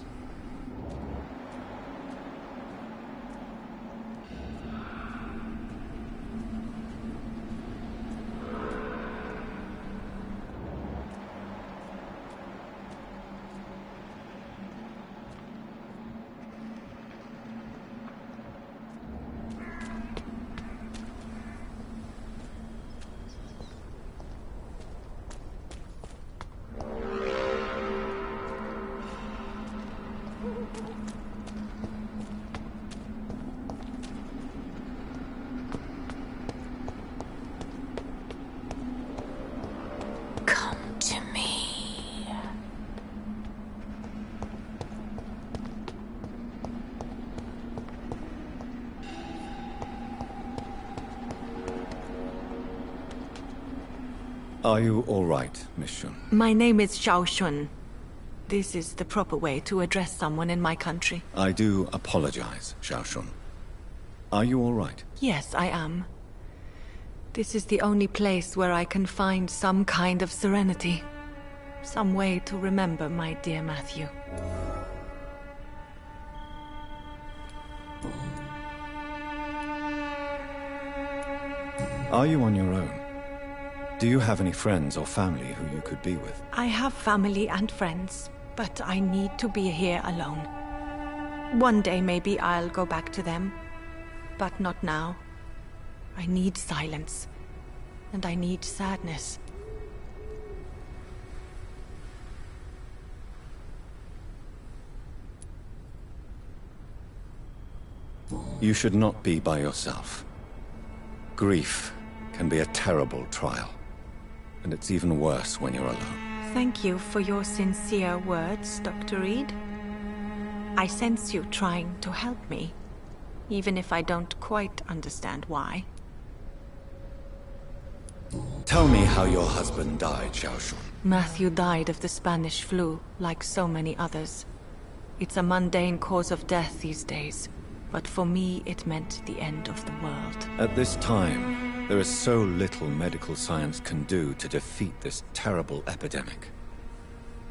Are you all right, Miss Shun? My name is Xiao Shun. This is the proper way to address someone in my country. I do apologize, Xiao Shun. Are you all right? Yes, I am. This is the only place where I can find some kind of serenity. Some way to remember my dear Matthew. Are you on your own? Do you have any friends or family who you could be with? I have family and friends, but I need to be here alone. One day maybe I'll go back to them, but not now. I need silence, and I need sadness. You should not be by yourself. Grief can be a terrible trial. And it's even worse when you're alone. Thank you for your sincere words, Dr. Reed. I sense you trying to help me, even if I don't quite understand why. Tell me how your husband died, Xiaoshun. Matthew died of the Spanish flu, like so many others. It's a mundane cause of death these days, but for me it meant the end of the world. At this time, there is so little medical science can do to defeat this terrible epidemic.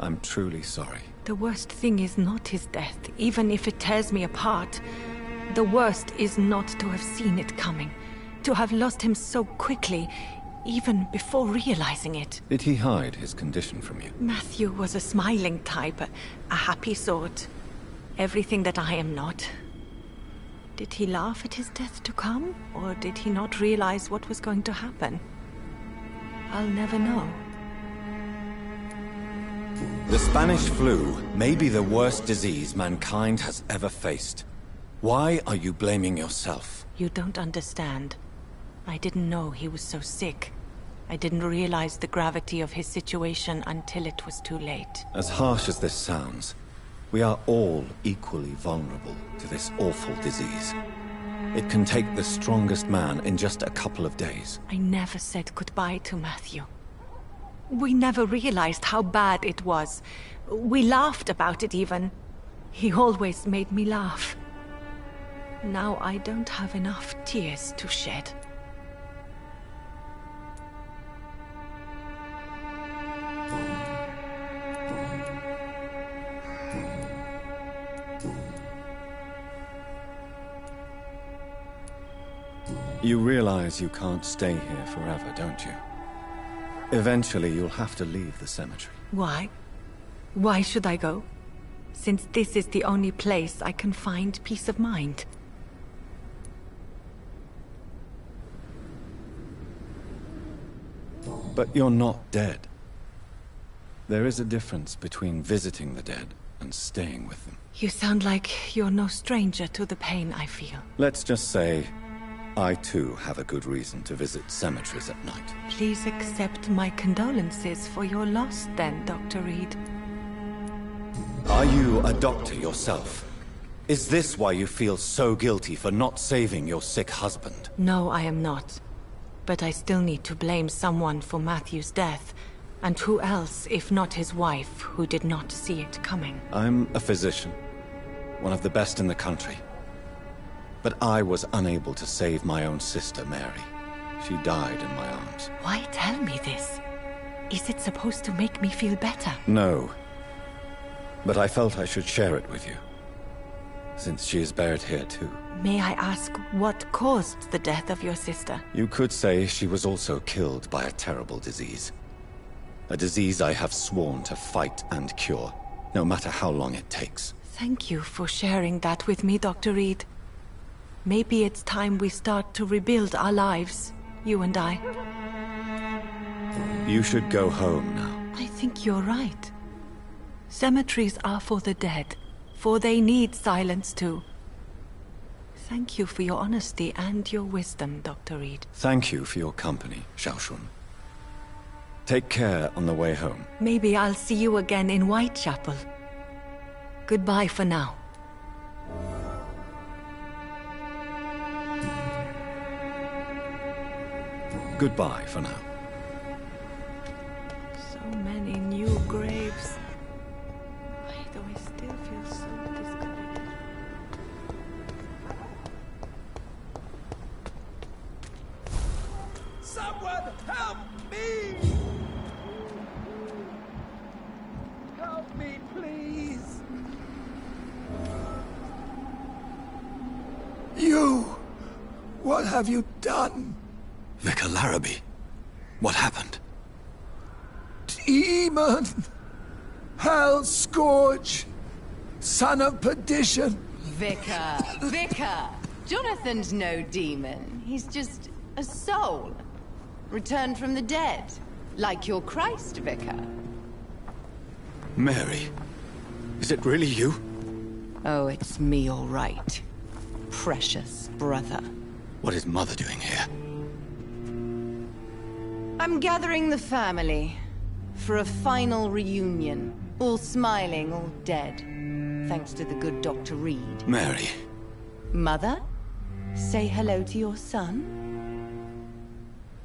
I'm truly sorry. The worst thing is not his death, even if it tears me apart. The worst is not to have seen it coming, to have lost him so quickly, even before realizing it. Did he hide his condition from you? Matthew was a smiling type, a happy sort. Everything that I am not. Did he laugh at his death to come, or did he not realize what was going to happen? I'll never know. The Spanish flu may be the worst disease mankind has ever faced. Why are you blaming yourself? You don't understand. I didn't know he was so sick. I didn't realize the gravity of his situation until it was too late. As harsh as this sounds, we are all equally vulnerable to this awful disease. It can take the strongest man in just a couple of days. I never said goodbye to Matthew. We never realized how bad it was. We laughed about it even. He always made me laugh. Now I don't have enough tears to shed. You realize you can't stay here forever, don't you? Eventually, you'll have to leave the cemetery. Why? Why should I go? Since this is the only place I can find peace of mind. But you're not dead. There is a difference between visiting the dead and staying with them. You sound like you're no stranger to the pain I feel. Let's just say, I too have a good reason to visit cemeteries at night. Please accept my condolences for your loss then, Dr. Reed. Are you a doctor yourself? Is this why you feel so guilty for not saving your sick husband? No, I am not. But I still need to blame someone for Matthew's death. And who else, if not his wife, who did not see it coming? I'm a physician. One of the best in the country. But I was unable to save my own sister, Mary. She died in my arms. Why tell me this? Is it supposed to make me feel better? No. But I felt I should share it with you. Since she is buried here too. May I ask what caused the death of your sister? You could say she was also killed by a terrible disease. A disease I have sworn to fight and cure, no matter how long it takes. Thank you for sharing that with me, Dr. Reed. Maybe it's time we start to rebuild our lives, you and I. You should go home now. I think you're right. Cemeteries are for the dead, for they need silence too. Thank you for your honesty and your wisdom, Dr. Reed. Thank you for your company, Xiaoshun. Take care on the way home. Maybe I'll see you again in Whitechapel. Goodbye for now. Goodbye for now. So many new graves. Why do I still feel so disconnected? Someone help me! Help me, please! You! What have you done? Vicar Larrabee, what happened? Demon! Hell Scourge! Son of perdition! Vicar! Jonathan's no demon. He's just a soul. Returned from the dead. Like your Christ, Vicar. Mary, is it really you? Oh, it's me, all right. precious brother. What is Mother doing here? I'm gathering the family for a final reunion. All smiling, all dead. Thanks to the good Dr. Reed. Mary. Mother, say hello to your son.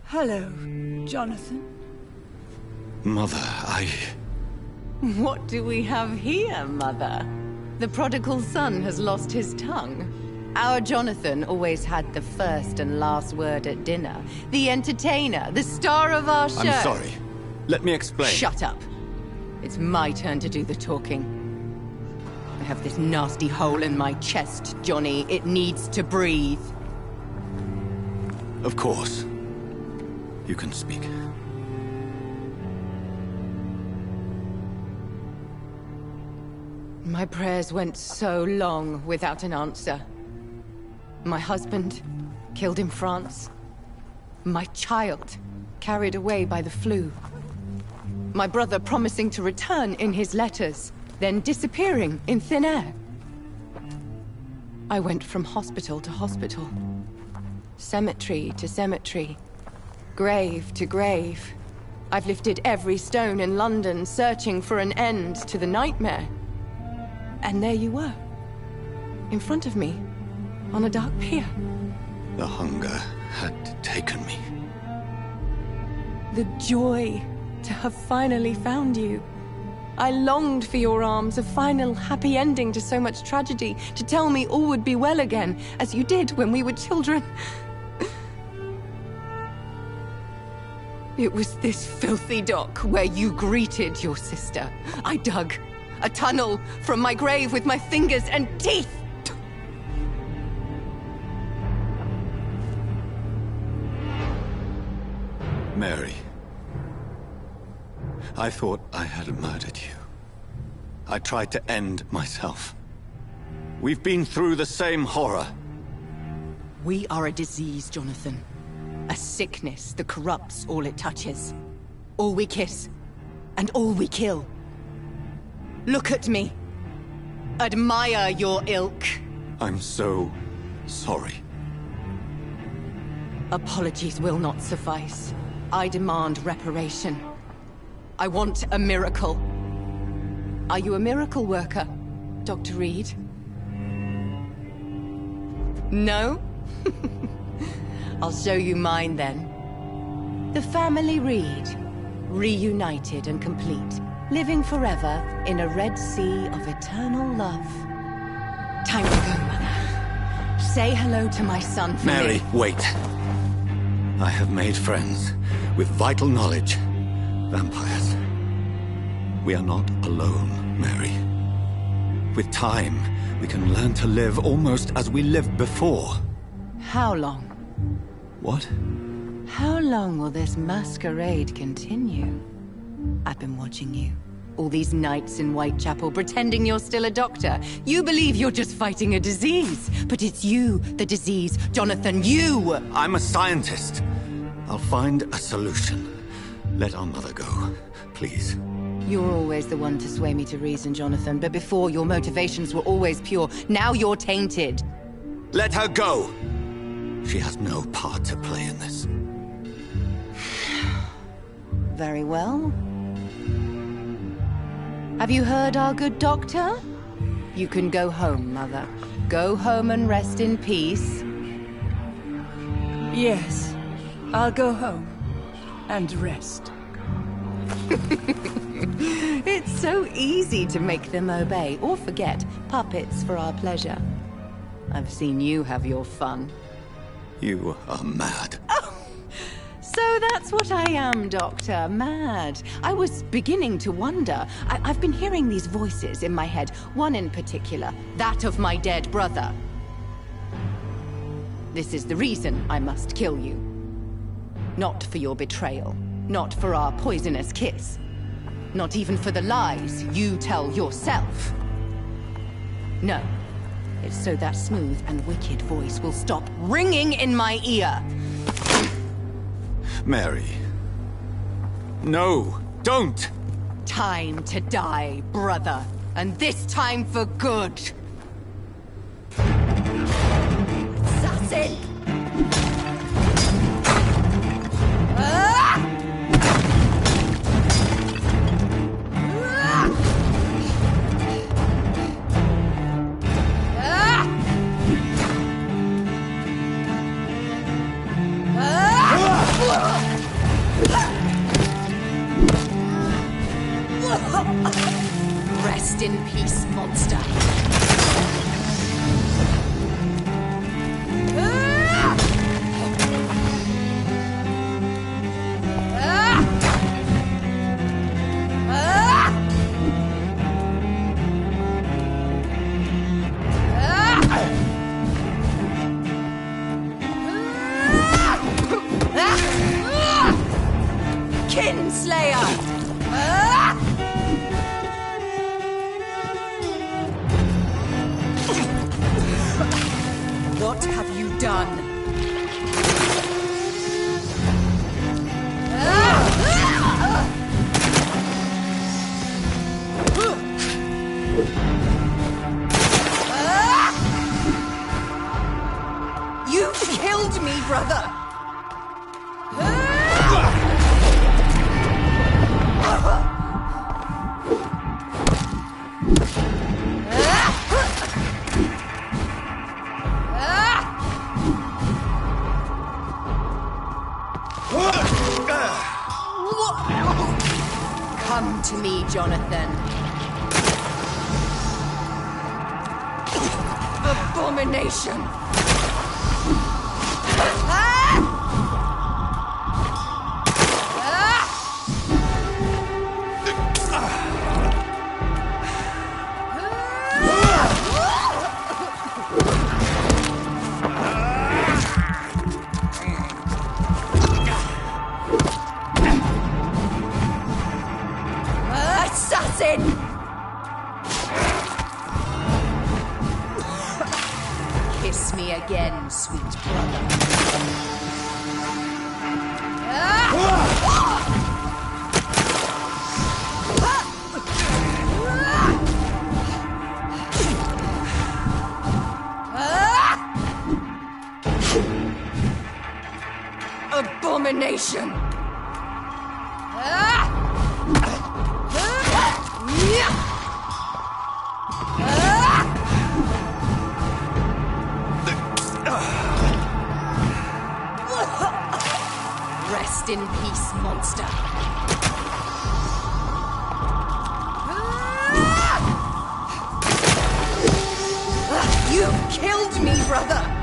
Hello, Jonathan. Mother, What do we have here, Mother? The prodigal son has lost his tongue. Our Jonathan always had the first and last word at dinner. The entertainer, the star of our show. I'm sorry. Let me explain. Shut up. It's my turn to do the talking. I have this nasty hole in my chest, Johnny. It needs to breathe. Of course. You can speak. My prayers went so long without an answer. My husband, killed in France. My child, carried away by the flu. My brother promising to return in his letters, then disappearing in thin air. I went from hospital to hospital. Cemetery to cemetery. Grave to grave. I've lifted every stone in London, searching for an end to the nightmare. And there you were. In front of me. On a dark pier. The hunger had taken me. The joy to have finally found you. I longed for your arms, a final happy ending to so much tragedy, to tell me all would be well again, as you did when we were children. It was this filthy dock where you greeted your sister. I dug a tunnel from my grave with my fingers and teeth. Mary. I thought I had murdered you. I tried to end myself. We've been through the same horror. We are a disease, Jonathan. A sickness that corrupts all it touches. All we kiss, and all we kill. Look at me. Admire your ilk. I'm so sorry. Apologies will not suffice. I demand reparation. I want a miracle. Are you a miracle worker, Dr. Reed? No? I'll show you mine then. The family Reed, reunited and complete, living forever in a red sea of eternal love. Time to go, Mother. Say hello to my son for Mary, me. wait. I have made friends with vital knowledge. Vampires. We are not alone, Mary. With time, we can learn to live almost as we lived before. How long? What? How long will this masquerade continue? I've been watching you. All these nights in Whitechapel, pretending you're still a doctor. You believe you're just fighting a disease. But it's you, the disease. Jonathan, you! I'm a scientist. I'll find a solution. Let our mother go, please. You're always the one to sway me to reason, Jonathan. But before, your motivations were always pure. Now you're tainted. Let her go! She has no part to play in this. Very well. Have you heard our good doctor? You can go home, Mother. Go home and rest in peace. Yes, I'll go home and rest. It's so easy to make them obey or forget. Puppets for our pleasure. I've seen you have your fun. You are mad. Oh, so that's what I am, Doctor. Mad. I was beginning to wonder. I've been hearing these voices in my head. One in particular, that of my dead brother. This is the reason I must kill you. Not for your betrayal. Not for our poisonous kiss. Not even for the lies you tell yourself. No. It's so that smooth and wicked voice will stop ringing in my ear. Mary. No, don't! Time to die, brother. And this time for good. assassin! Rest in peace, monster. Kinslayer! What have you done? You killed me, brother! Come to me, Jonathan. Abomination! Assassin! Kiss me again, sweet brother. Abomination! Rest in peace, monster. You killed me, brother!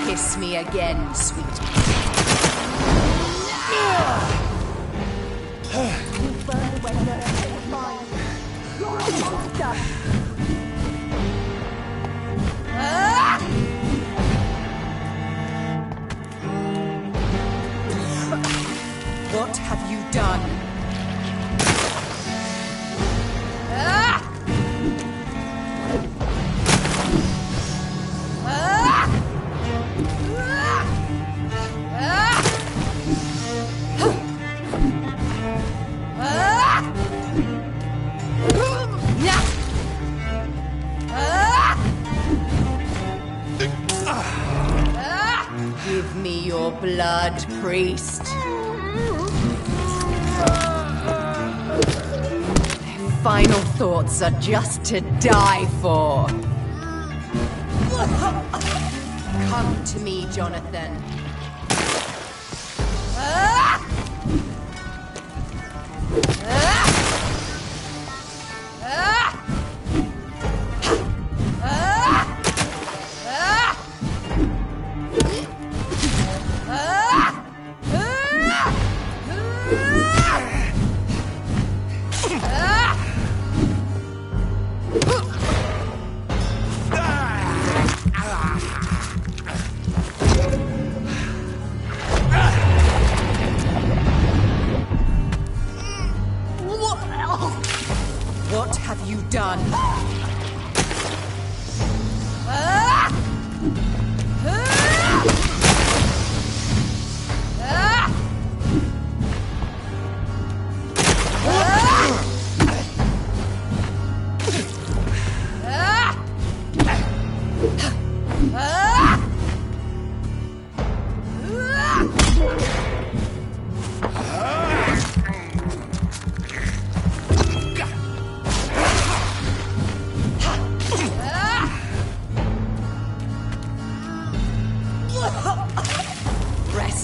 Kiss me again, sweet. What have you done? Give me your blood, priest. Their final thoughts are just to die for. Come to me, Jonathan.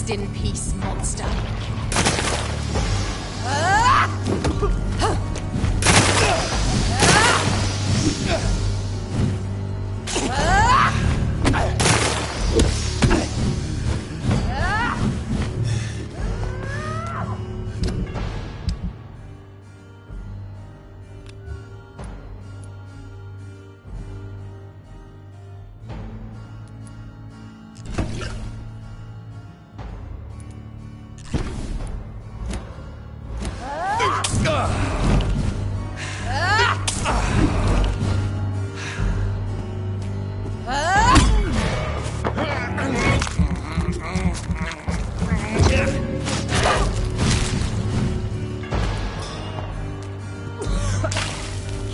Rest in peace, monster.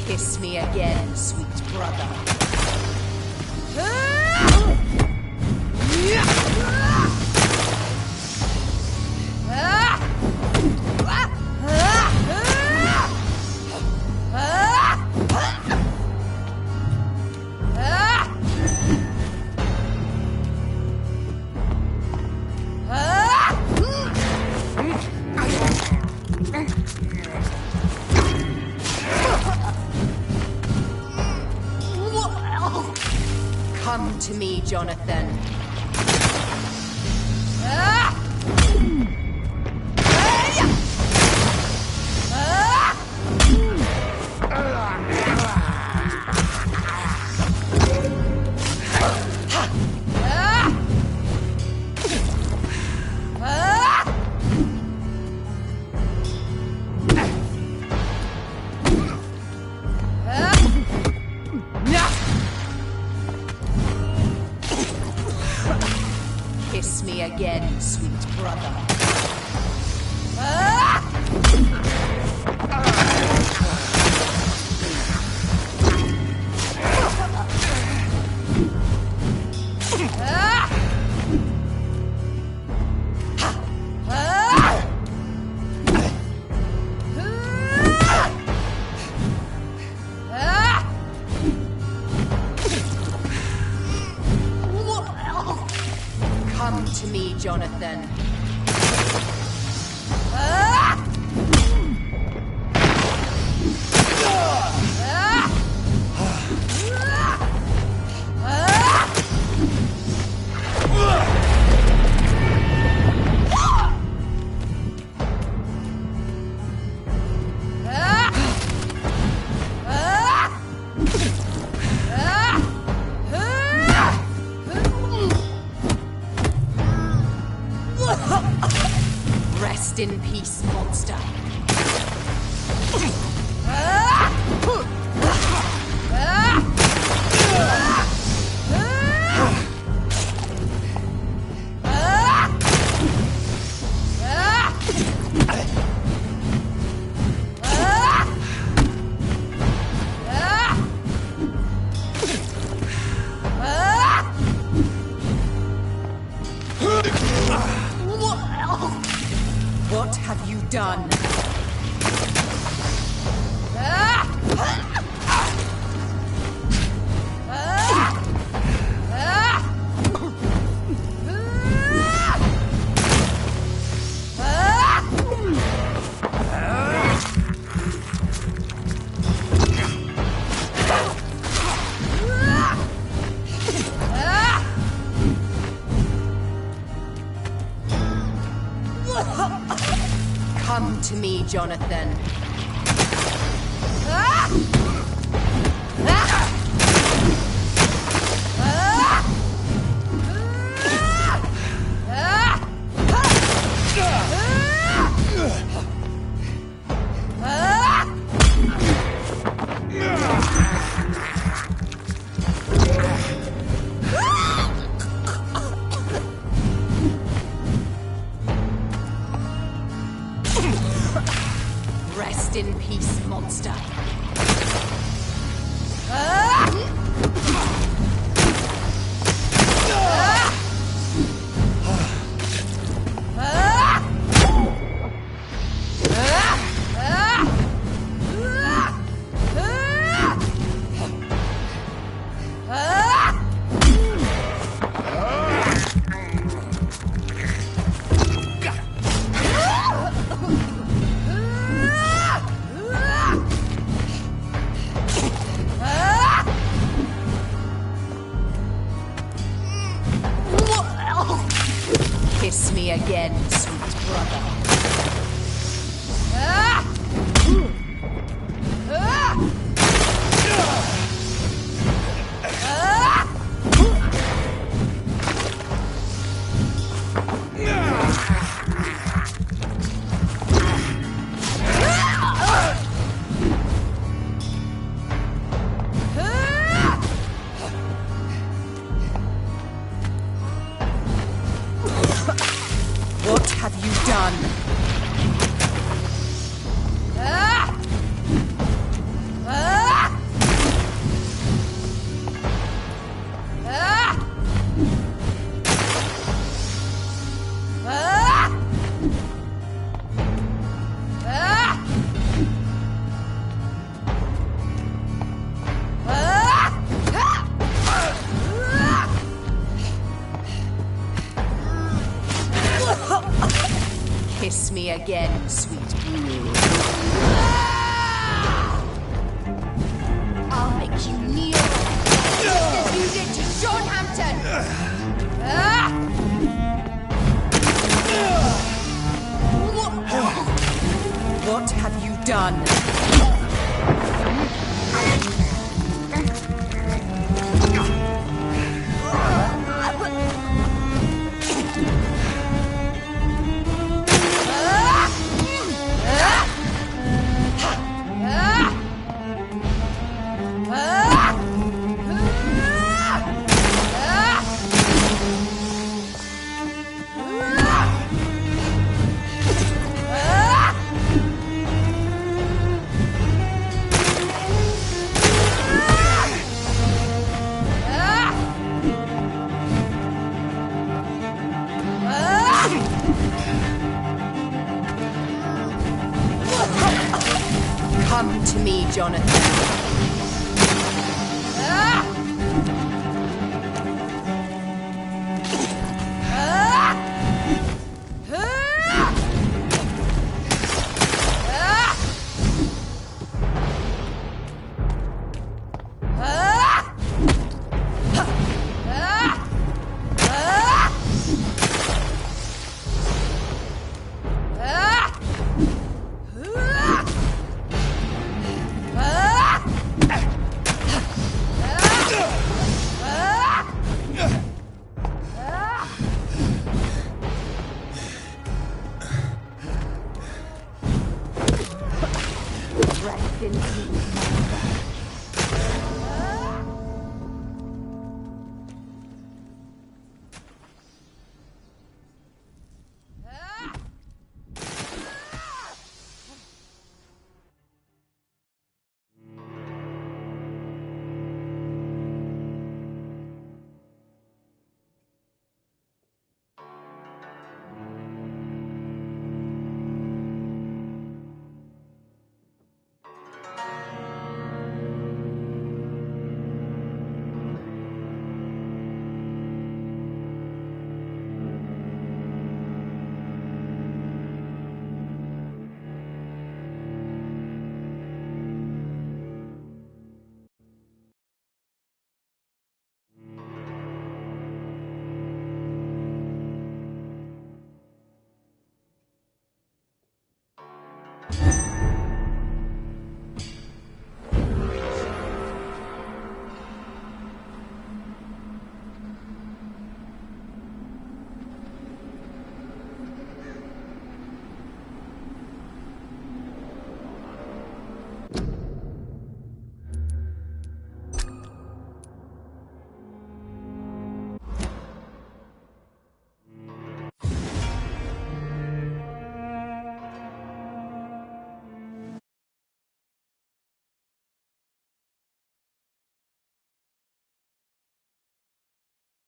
Kiss me again, sweet brother. Come to me, Jonathan. Kiss me again, sweet brother. Come to me, Jonathan. Rest in peace, monster. What have you done? Come to me, Jonathan. Rest in peace, monster. me again, sweet brother. What have you done? Kiss me again, sweet brood. I'll make you kneel just as you did to Sean Hampton. What have you done? Come to me, Jonathan. Rest in peace.